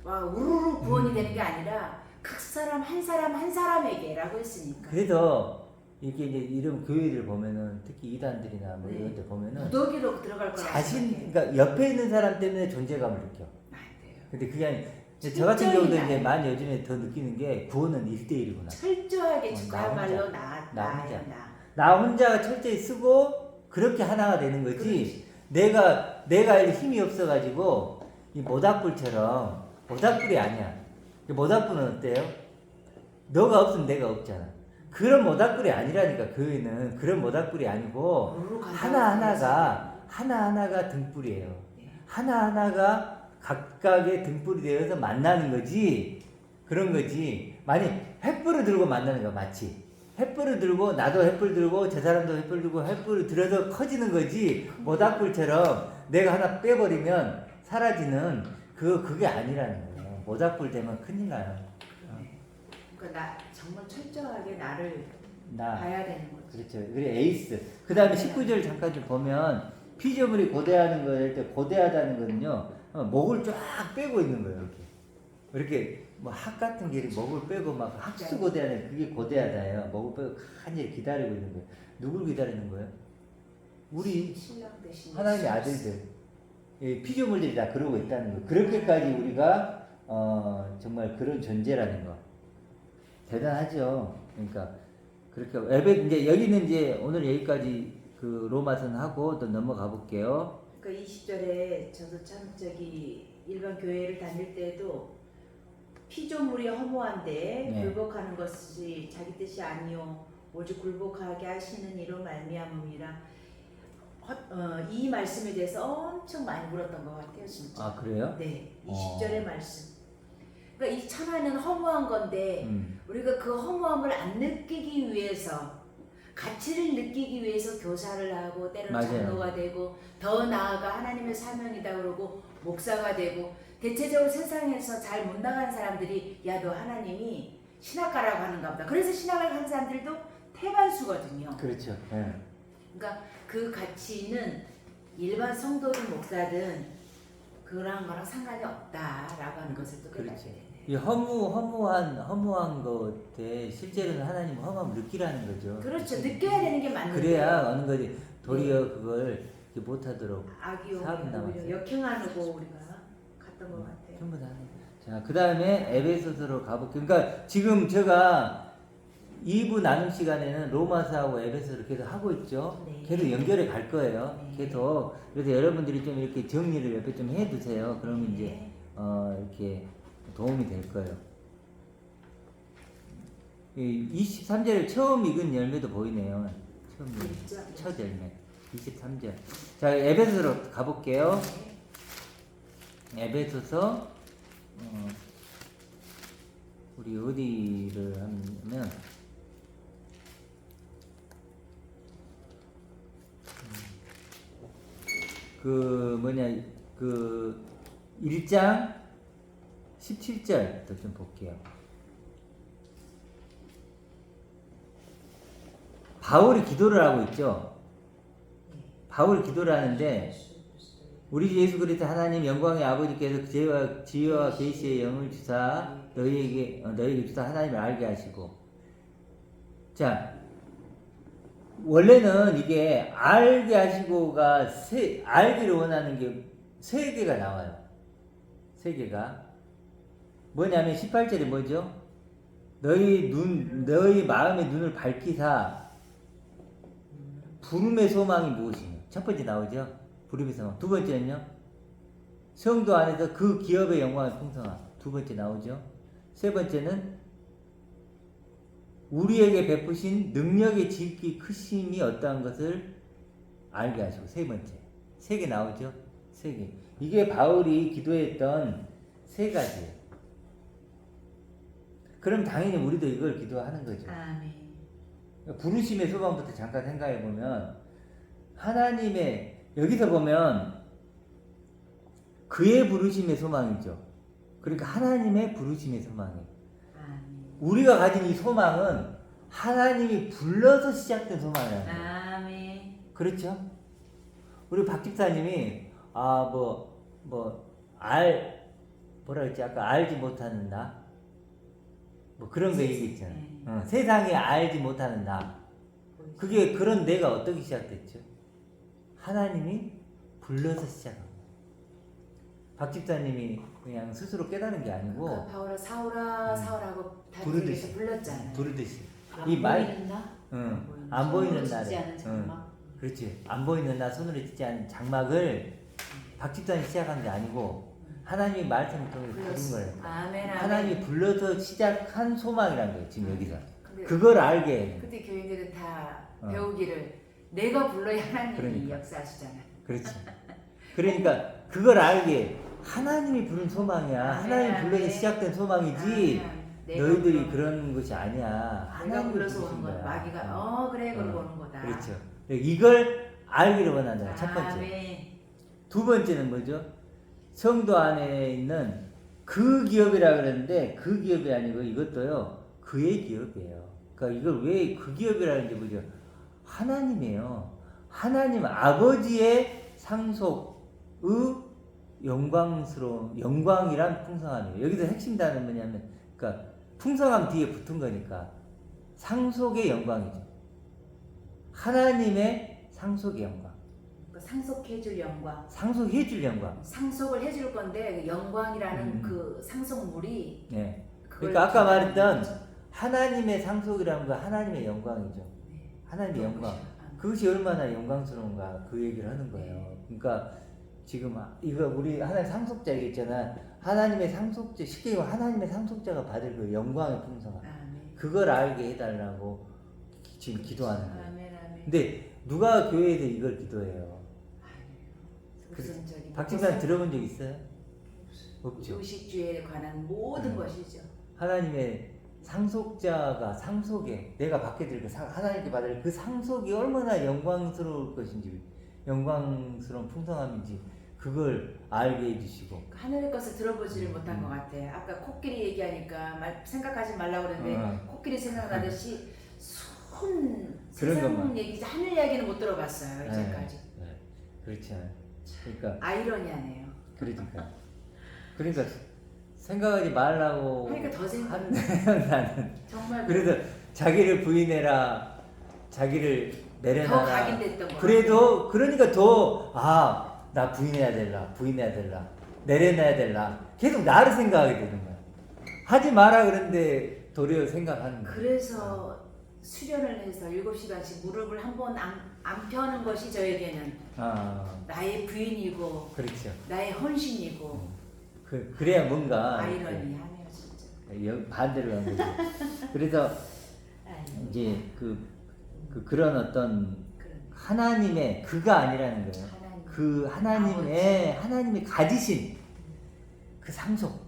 우르르 구원이 되는 게 아니라 각 사람 한 사람에게라고 했으니까. 그래서 이렇게 이제 이런 교회들 보면은 특히 이단들이나 뭐 네. 이런 데 보면은 무더기로 들어갈 거라고 자신 생각해요. 그러니까 옆에 있는 사람 때문에 존재감을 느껴. 안 돼요. 근데 그게 아니 저 같은 철저히 경우도 나요. 이제 많이 요즘에 더 느끼는 게 구원은 1대1이구나. 철저하게 나 그야말로 혼자. 나 나야 혼자. 나. 나 혼자 철저히 쓰고 그렇게 하나가 되는 거지. 그렇지. 내가 힘이 없어가지고 이 모닥불처럼 모닥불이 아니야. 이 모닥불은 어때요? 너가 없으면 내가 없잖아. 그런 모닥불이 아니라니까 교회는 그런 모닥불이 아니고 으르르 간다고 하나하나가 등불이에요. 네. 하나하나가 각각의 등불이 되어서 만나는 거지. 그런 거지. 만약 횃불을 들고 만나는 거야 마치. 횃불을 들고 나도 횃불 들고 저 사람도 횃불 들고 횃불을 들어서 커지는 거지. 모닥불처럼 내가 하나 빼버리면 사라지는 그게 아니라는 거예요. 모닥불 되면 큰일 나요. 그러니까 나 정말 철저하게 나를 나 봐야 되는 거지. 그렇죠. 그래 에이스. 그 다음에 19절 잠깐 좀 보면 피조물이 고대하는 거일 때 고대하다는 거는요. 목을 쫙 빼고 있는 거예요. 이렇게 뭐 학 같은 게 목을 빼고 막 학수 고대하는 그게 고대하다예요. 목을 빼고 간절히 기다리고 있는 거예요. 누굴 기다리는 거예요? 우리 신랑 대신 하나님의 아들들, 이 피조물들이 다 그러고 있다는 거예요. 그렇게까지 우리가 정말 그런 존재라는 거 대단하죠. 그러니까 그렇게 이제 여기는 이제 오늘 여기까지 그 로마서는 하고 또 넘어가 볼게요. 그러니까 20절에 저도 참 일반 교회를 다닐 때도 피조물이 허무한데 네. 굴복하는 것이 자기 뜻이 아니요 오직 굴복하게 하시는 이로 말미암음이라 이 말씀에 대해서 엄청 많이 물었던 것 같아요 진짜. 아 그래요? 네 20절의 말씀. 그러니까 이 천하는 허무한 건데 우리가 그 허무함을 안 느끼기 위해서 가치를 느끼기 위해서 교사를 하고 때로는 맞아요. 장로가 되고 더 나아가 하나님의 사명이다 그러고 목사가 되고 대체적으로 세상에서 잘 못 나간 사람들이 야 너 하나님이 신학가라고 하는가 보다. 그래서 신학을 하는 사람들도 태반수거든요. 그렇죠. 네. 그러니까 그 가치는 일반 성도든 목사든 그런 거랑 상관이 없다라고 하는 것을 또 깨닫게 그렇지. 되네. 이 허무한 것에 실제로는 하나님 허무함을 느끼라는 거죠. 그렇죠. 느껴야 되는 게 맞는데 그래야 어느 거지 도리어 그걸 이렇게 못하도록 악이 사람 오히려 남았어요. 역행하고 우리가 갔던 것 같아요. 충분하네. 자, 그 다음에 에베소서로 가볼게요. 그러니까 지금 제가 2부 나눔 시간에는 로마서하고 에베소서를 계속 하고 있죠. 네. 계속 연결해 갈 거예요. 네. 계속. 그래서 여러분들이 좀 이렇게 정리를 옆에 좀 해두세요. 그러면 이제 네. 이렇게 도움이 될 거예요. 이 23절에 처음 익은 열매도 보이네요. 처음 익은 진짜. 첫 열매. 23절. 자, 에베소서로 가볼게요. 에베소서 우리 어디를 하면 그 1장 17절부터 좀 볼게요. 바울이 기도를 하고 있죠. 바울이 기도를 하는데 우리 주 예수 그리스도 하나님 영광의 아버지께서 지혜와 계시의 영을 주사 너희에게 주사 하나님을 알게 하시고. 자, 원래는 이게 알게 하시고가 알기를 원하는 게 세 개가 나와요. 세 개가 뭐냐면 18절에 뭐죠? 너희 마음의 눈을 밝히사 부름의 소망이 무엇이냐? 첫 번째 나오죠. 부름의 소망. 두 번째는요. 성도 안에서 그 기업의 영광을 풍성함. 두 번째 나오죠. 세 번째는 우리에게 베푸신 능력의 지극히 크심이 어떠한 것을 알게 하시고. 세 번째. 세 개 나오죠. 세 개. 이게 바울이 기도했던 세 가지예요. 그럼 당연히 우리도 이걸 기도하는 거죠. 아멘. 부르심의 소망부터 잠깐 생각해 보면 하나님의 여기서 보면 그의 부르심의 소망이죠. 그러니까 하나님의 부르심의 소망이에요. 아멘. 우리가 가진 이 소망은 하나님이 불러서 시작된 소망이라는 거예요. 아멘. 그렇죠? 우리 박 집사님이 뭐라 그랬지? 아까 알지 못하는 나? 뭐 그런 거 얘기했잖아요. 세상에 알지 못하는 나. 보이죠. 그게 그런 내가 어떻게 시작됐죠? 하나님이 불러서 시작한 거예요. 박 집사님이 그냥 스스로 깨달은 게 아니고 그러니까 바울아 사울아 사울하고 부르듯이. 다윗에게서 불렀잖아요. 부르듯이. 안 이 말- 보이는 나? 응. 보이는 안 보이는 손으로 날에. 치지 않은 장막. 그렇지. 안 보이는 나 손으로 찢지 않은 장막을 박 집사님이 시작한 게 아니고 하나님이 말씀을 통해서 부른 불렀어. 거예요. 아멘 아멘. 하나님이 불러서 시작한 소망이란 거예요. 지금 여기서. 근데 그걸 알게 해요. 그때 교인들은 다 어. 배우기를 내가 불러야 하나님이 그러니까. 역사하시잖아. 그렇지. 그러니까 그걸 알게 하나님이 부른 소망이야. 하나님 아멘, 불러서 아멘. 시작된 소망이지. 아멘. 내가 너희들이 불러- 그런 것이 아니야. 내가 하나님이 불러서 부르신 오는 건 거야. 마귀가 그래 그러고 오는 거다. 그렇죠. 이걸 알기를 원한다. 첫 번째. 아멘. 두 번째는 뭐죠? 성도 안에 있는 그 기업이라 그러는데 그 기업이 아니고 이것도요. 그의 기업이에요. 그러니까 이걸 왜 그 기업이라는 게 뭐죠? 하나님이에요. 하나님 아버지의 상속의 영광스러운 영광이란 풍성함이에요. 여기서 핵심 단어는 뭐냐면 그러니까 풍성함 뒤에 붙은 거니까 상속의 영광이죠. 하나님의 상속의 영광. 그 상속해줄 영광. 상속해줄 영광. 상속을 해줄 건데 그 영광이라는 그 상속물이 네. 그걸 그러니까 아까 기다리는 말했던 거죠. 하나님의 상속이라는 건 하나님의 영광이죠. 네. 하나님의 그런 영광. 것이요. 그것이 얼마나 영광스러운가 그 얘기를 하는 거예요. 그러니까 지금 이거 우리 하나님 상속자 얘기했잖아. 하나님의 상속자 쉽게 얘기하면 하나님의 상속자가 받을 그 영광의 풍성함. 아멘. 그걸 알게 해달라고 지금 기도하는 거예요. 아멘 아멘. 근데 누가 교회에서 이걸 기도해요? 무슨 저기 박 집사님 들어본 적 있어요? 없죠. 의식주에 관한 모든 것이죠. 하나님의 상속자가 상속에 내가 받게 될 그 하나님께 받을 그 상속이 얼마나 영광스러울 것인지 영광스러운 풍성함인지 그걸 알게 해주시고 하늘의 것을 들어보지를 못한 것 같아. 아까 코끼리 얘기하니까 생각하지 말라고 그랬는데 코끼리 생각나듯이 그런 세상 것만. 얘기, 하늘 이야기는 못 들어봤어요 이제까지. 네, 그렇지 않아요. 그러니까 아이러니하네요. 그러니까 생각하지 말라고 그러니까 더 생각. 하는 나는 정말 그래서 자기를 부인해라 자기를 더 내려놔라 각인됐던 거. 그래도 그러니까 더 나 부인해야 될라 내려놔야 될라 계속 나를 생각하게 되는 거야. 하지 마라 그런데 도리어 생각하는 거야. 그래서 수련을 해서 7시간씩 무릎을 한 번 안 펴는 것이 저에게는 나의 부인이고 그렇죠. 나의 헌신이고 그래야 뭔가 아이러니하네요 진짜. 반대로 한 거죠. 그래서 아이고, 이제 그런 어떤 그런 하나님의 그가 아니라는 거예요. 하나님. 그 하나님이 가지신 그 상속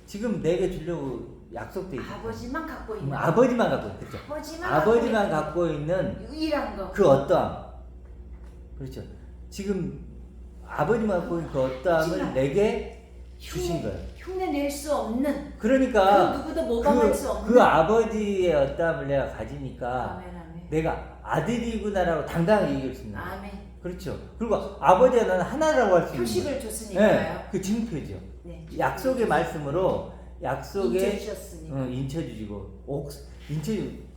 지금 내게 주려고 약속돼 있는 아버지만 갖고 있는 아버지만 갖고 있는 그렇죠. 아버지만 갖고 있는 유일한 거. 그 어떠함 그렇죠. 지금 아버지만 갖고 있는 그 어떠함을 하지만 내게 주신 거예요. 흉내 낼 수 없는 그러니까 그 누구도 모방할 수 없는 그 아버지의 어떠함을 내가 가지니까 아멘 아멘 내가 아들이구나라고 당당하게 얘기할 수 있는 거예요. 아멘. 그렇죠. 그리고 아버지가 나는 하나라고 할 수 있는 표식을 거예요. 줬으니까요. 그 징표죠. 네. 약속의 말씀으로 약속에 인쳐주셨으니까. 인쳐주시고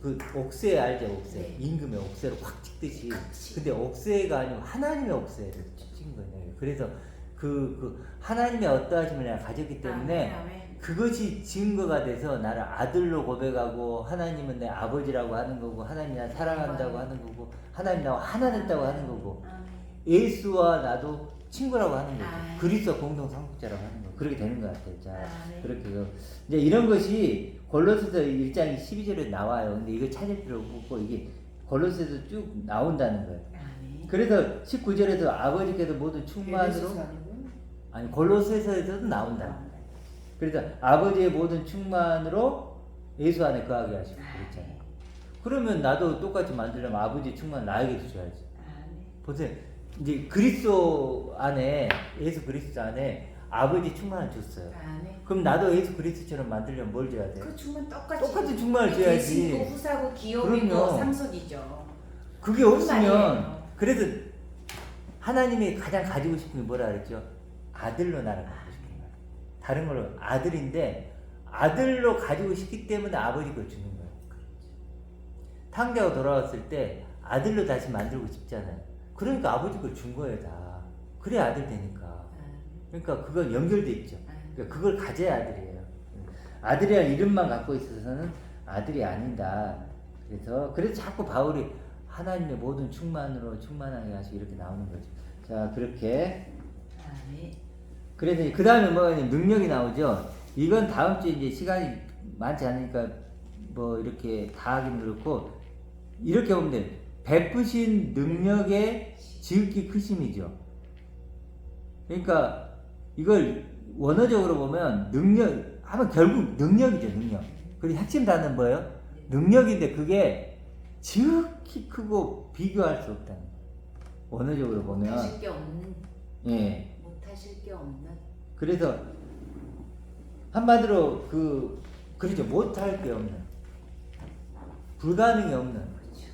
그 옥새 알죠? 옥새 네. 임금의 옥새를 확 찍듯이 그치. 근데 옥새가 아니고 하나님의 옥새를 찍은 거예요. 그래서 그 하나님의 어떠하심을 내가 가졌기 때문에 아멘, 아멘. 그것이 증거가 돼서 나를 아들로 고백하고 하나님은 내 아버지라고 하는 거고 하나님 나 사랑한다고 하는 거고 하나님 나와 하나 됐다고 하는 거고 아멘. 예수와 나도 친구라고 하는 거죠. 아멘. 그리스도 공동 상속자라고 하는 거. 그렇게 되는 것 같아요. 자, 아멘. 그렇게요. 이제 이런 것이 골로새서 1장 12절에 나와요. 근데 이거 찾을 필요 없고 이게 골로새서 쭉 나온다는 거예요. 아멘. 그래서 19절에도 아버지께서 모든 예수 충만으로 아니고 아니 골로새서에서도 나온다. 그래서 아버지의 모든 충만으로 예수 안에 거하게 하시고 그랬잖아요. 그러면 나도 똑같이 만들려면 아버지의 충만 나에게 주셔야지. 아멘. 보세요. 이제 그리스도 안에 예수 그리스도 안에 아버지 충만을 줬어요. 아멘. 그럼 나도 예수 그리스도처럼 만들려면 뭘 줘야 돼? 그 충만 똑같이. 똑같은 충만을 줘야지. 대신고 후사고 기업이고 그럼요. 상속이죠. 그게 무슨 없으면 말이에요? 그래서 하나님이 가장 가지고 싶은 게 뭐라 그랬죠? 아들로 나를 갖고 싶은 거예요. 다른 걸로 아들인데 아들로 가지고 싶기 때문에 아버지 걸 주는 거예요. 탕자가 돌아왔을 때 아들로 다시 만들고 싶잖아요. 그러니까 아버지 걸 준 거예요 다. 그래 아들 되니까. 그러니까 그건 연결돼 있죠. 그러니까 그걸 가져야 아들이에요. 아들이란 이름만 갖고 있어서는 아들이 아니다. 그래서 자꾸 바울이 하나님의 모든 충만으로 충만하게 하시고 이렇게 나오는 거죠. 자 그렇게 아멘. 그래서 그 다음에 뭐가 있냐면 능력이 나오죠. 이건 다음 주에 이제 시간이 많지 않으니까 뭐 이렇게 다 하기는 그렇고 이렇게 보면 돼. 베푸신 능력의 지극히 크심이죠. 그러니까 이걸 원어적으로 보면 능력 하면 결국 능력이죠. 능력. 그리고 핵심 단어는 뭐예요? 능력인데 그게 지극히 크고 비교할 수 없다는 거예요. 원어적으로 보면 못하실 게 없는. 예. 못하실 게 없는. 그래서 한마디로 그렇죠. 못할 게 없는 불가능이 없는 그렇죠.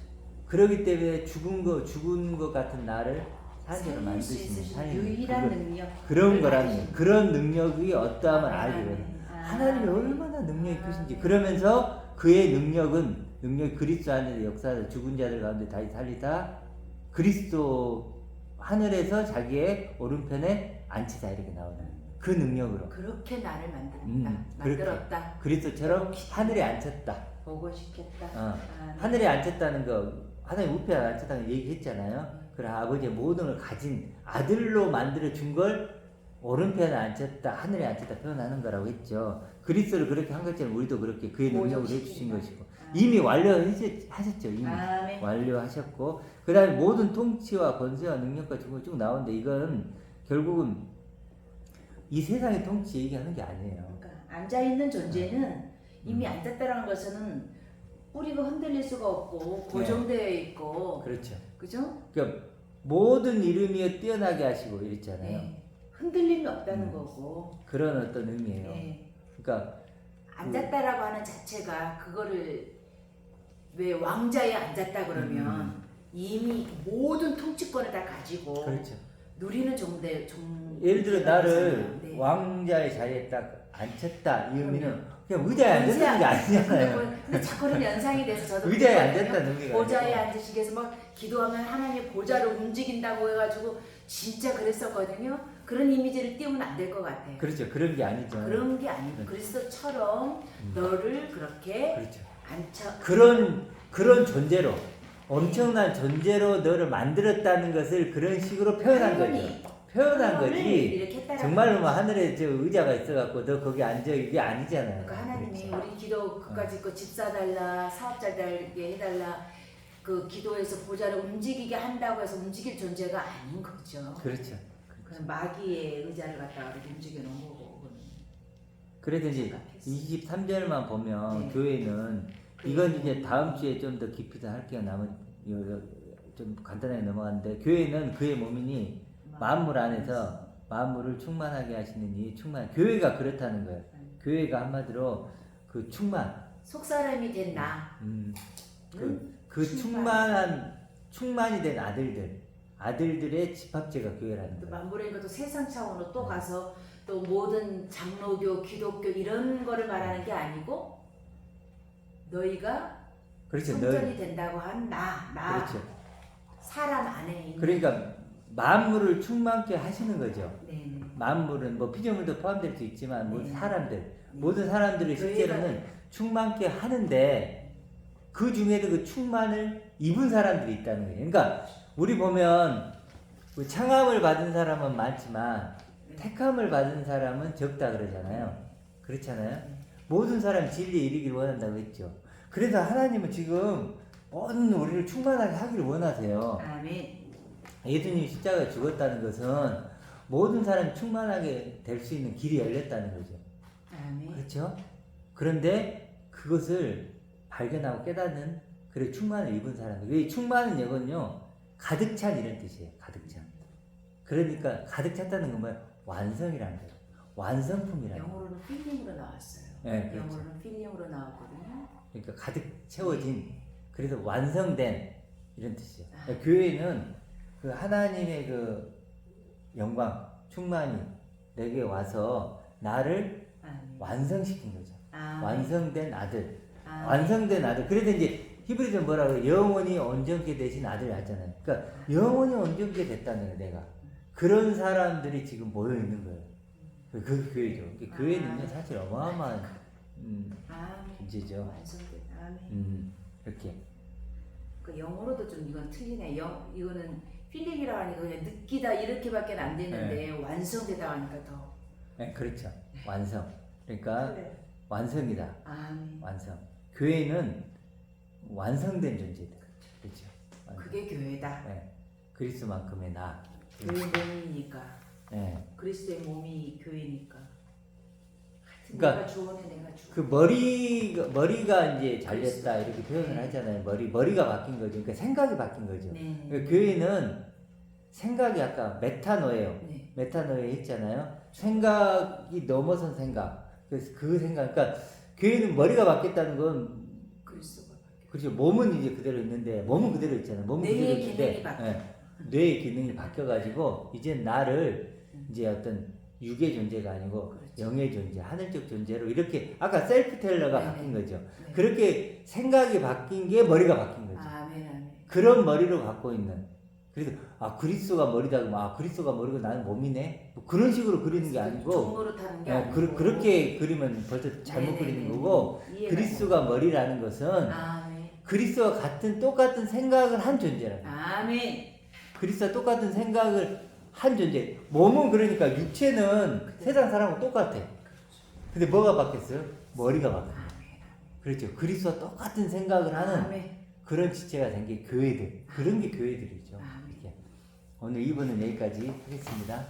그러기 때문에 죽은 것 같은 나를 산재로 살릴 수 만드시는 있으신 하나님 유일한 능력. 그런 거라는 거예요. 그런 능력이 어떠하면 아멘, 알게 아멘. 돼요. 아, 하나님이 얼마나 능력이 아, 크신지 네. 그러면서 그의 능력이 그리스도 안에서 역사하는 죽은 자들 가운데 다시 살리다 그리스도 하늘에서 자기의 오른편에 앉히다 이렇게 나오는 그 능력으로 그렇게 나를 만들었다. 그렇게. 만들었다. 그리스도처럼 하늘에 앉혔다. 보고 싶겠다. 하늘에 앉혔다는 거 하나님 우편에 앉혔다는 거 얘기했잖아요. 그래 아버지의 모든 걸 가진 아들로 만들어 준 걸 오른편에 앉혔다 하늘에 앉혔다 표현하는 거라고 했죠. 그리스도를 그렇게 한 것처럼 우리도 그렇게 그의 능력으로 해주신 것이고 이미 완료하셨죠. 이미 아멘. 완료하셨고 그 다음에 모든 통치와 권세와 능력과 쭉 나오는데 이건 결국은 이 세상의 통치 얘기하는 게 아니에요. 그러니까 앉아 있는 존재는 이미 앉았다라는 것은 뿌리가 흔들릴 수가 없고 고정되어 있고, 그렇죠. 그죠? 그러니까 모든 이름이 뛰어나게 하시고 이랬잖아요. 네. 흔들림이 없다는 거고. 그런 어떤 의미예요. 네. 그러니까 앉았다라고 하는 자체가 그거를 왜 왕자에 앉았다 그러면 이미 모든 통치권을 다 가지고 그렇죠. 누리는 예를 들어 나를 네. 왕자의 자리에 딱 앉혔다 이 의미는 그냥 의자에 앉았다는 게 아니잖아요. 근데 자꾸는 연상이 돼서 저도 의자에 그랬거든요. 앉았다는 의미가 보좌에 아니고. 앉으시기 위해서 막 기도하면 하나님의 보좌를 움직인다고 해가지고 진짜 그랬었거든요. 그런 이미지를 띄우면 안 될 것 같아요. 그렇죠. 그런 게 아니죠. 그런 게 아니고 네. 그리스도처럼 너를 그렇게 그렇죠. 앉혀 그런 존재로 엄청난 존재로 너를 만들었다는 것을 그런 식으로 표현한 거죠. 표현한 거지. 이렇게 했다라는 정말로 뭐 거죠. 하늘에 저 의자가 있어갖고 너 거기 앉아 이게 아니잖아요. 그러니까 하나님이 그렇죠. 우리 기도 그까지 그 집 사달라 사업 잘 되게 해달라 그 기도에서 보좌를 움직이게 한다고 해서 움직일 존재가 아닌 거죠. 그렇죠. 그냥 마귀의 의자를 갖다가 이렇게 움직여 놓은 거고. 그거는. 그래서 이제 생각했어. 23절만 보면 네. 교회는 이건 이제 다음 주에 좀 더 깊이 더 할게요. 좀 간단하게 넘어갔는데 교회는 그의 몸이니 만물 안에서 만물을 충만하게 하시는 이 충만. 교회가 그렇다는 거예요. 교회가 한마디로 그 충만. 속 사람이 된 나. 그 충만이 된 아들들의 집합체가 교회라는 또 거예요. 만물의 것도 세상 차원으로 또 가서 또 모든 장로교, 기독교 이런 거를 말하는 게 아니고 너희가 그렇죠. 성전이 된다고 한 나 그렇죠. 사람 안에 있는. 그러니까 만물을 충만케 하시는 거죠. 네네. 만물은 뭐 피조물도 포함될 수 있지만 모든 네. 사람들, 모든 사람들을 실제로는 충만케 하는데 그 중에도 그 충만을 입은 사람들이 있다는 거예요. 그러니까 우리 보면 그 청함을 받은 사람은 많지만 택함을 받은 사람은 적다 그러잖아요. 그렇잖아요. 모든 사람이 진리에 이르기를 원한다고 했죠. 그래서 하나님은 지금 모든 우리를 충만하게 하기를 원하세요. 아멘. 예수님이 십자가에 죽었다는 것은 모든 사람이 충만하게 될 수 있는 길이 열렸다는 거죠. 아멘. 그렇죠? 그런데 그것을 발견하고 깨닫는 그래 충만을 입은 사람들. 이 충만은 이건요 가득 찬 이런 뜻이에요. 가득 찬. 그러니까 가득 찼다는 건 뭐예요? 완성이라는 거예요. 완성품이라는 거예요. 영어로는 필링으로 나왔어요. 네, 그렇죠. 영어로는 필링으로 나왔거든요. 그러니까 가득 채워진 그래서 완성된 이런 뜻이에요. 아. 그러니까 교회는 그 하나님의 그 영광 충만이 내게 와서 나를 아멘. 완성시킨 거죠. 아멘. 완성된 아들. 아멘. 완성된 아들. 그래서 이제 히브리서는 뭐라고 영원히 온전케 되신 아들 하잖아요. 그러니까 영원히 온전케 됐다는 거예요. 내가 그런 사람들이 지금 모여 있는 거예요. 그 교회죠. 교회는요 사실 어마어마한 아멘. 존재죠. 완성된 아멘. 이렇게 그 영어로도 좀 이건 틀리네. 이거는 필링이라고 하니까 그냥 느끼다 이렇게밖에 안 되는데 완성되다 하니까 더. 네, 그렇죠. 완성. 그러니까 그래. 완성이다. 아멘. 완성. 교회는 완성된 존재다. 그렇죠. 완성. 그게 교회다. 네. 그리스도만큼의 나. 교회 몸이니까. 네. 그리스도의 몸이 교회니까. 그러니까 내가 주원해 내가 주. 그 머리가 이제 잘됐다 이렇게 표현을 하잖아요. 머리가 바뀐 거죠. 그러니까 생각이 바뀐 거죠. 네. 그러니까 교회는 생각이 아까 메타노예요. 네. 메타노에 했잖아요. 생각이 넘어선 생각. 그래서 그 생각. 그러니까 교회는 머리가 바뀌었다는 건 그리스도가 바뀌어. 그렇죠. 몸은 이제 그대로 있는데 몸은 그대로 있잖아요. 몸은 그대로 뇌의 있는데 기능이 바뀌어. 뇌의 기능이 바뀌어가지고 이제 나를 이제 어떤 육의 존재가 아니고 그렇죠. 영의 존재, 하늘적 존재로 이렇게 아까 셀프 텔러가 네네. 바뀐 거죠. 네. 그렇게 생각이 바뀐 게 머리가 바뀐 거죠. 아멘 아멘. 그런 머리를 갖고 있는. 그래서 그리스도가 머리다 그러면 그리스도가 머리고 나는 몸이네. 뭐 그런 식으로 그리는 게 아니고 종으로 타는 게 아니고. 그렇게 그리면 벌써 잘못 네네네. 그리는 거고 이해가 그리스도가 머리라는 것은 아멘. 그리스도와 똑같은 생각을 한 존재라는 거예요. 아멘. 그리스도와 똑같은 생각을 한 존재. 몸은 그러니까 육체는 세상 사람하고 똑같아. 근데 뭐가 바뀌었어요? 머리가 바뀌었어요. 그렇죠. 그리스도와 똑같은 생각을 하는 아멘. 그런 지체가 된 게 교회들. 그런 게 교회들이죠. 아멘. 이렇게. 오늘 2부는 여기까지 하겠습니다.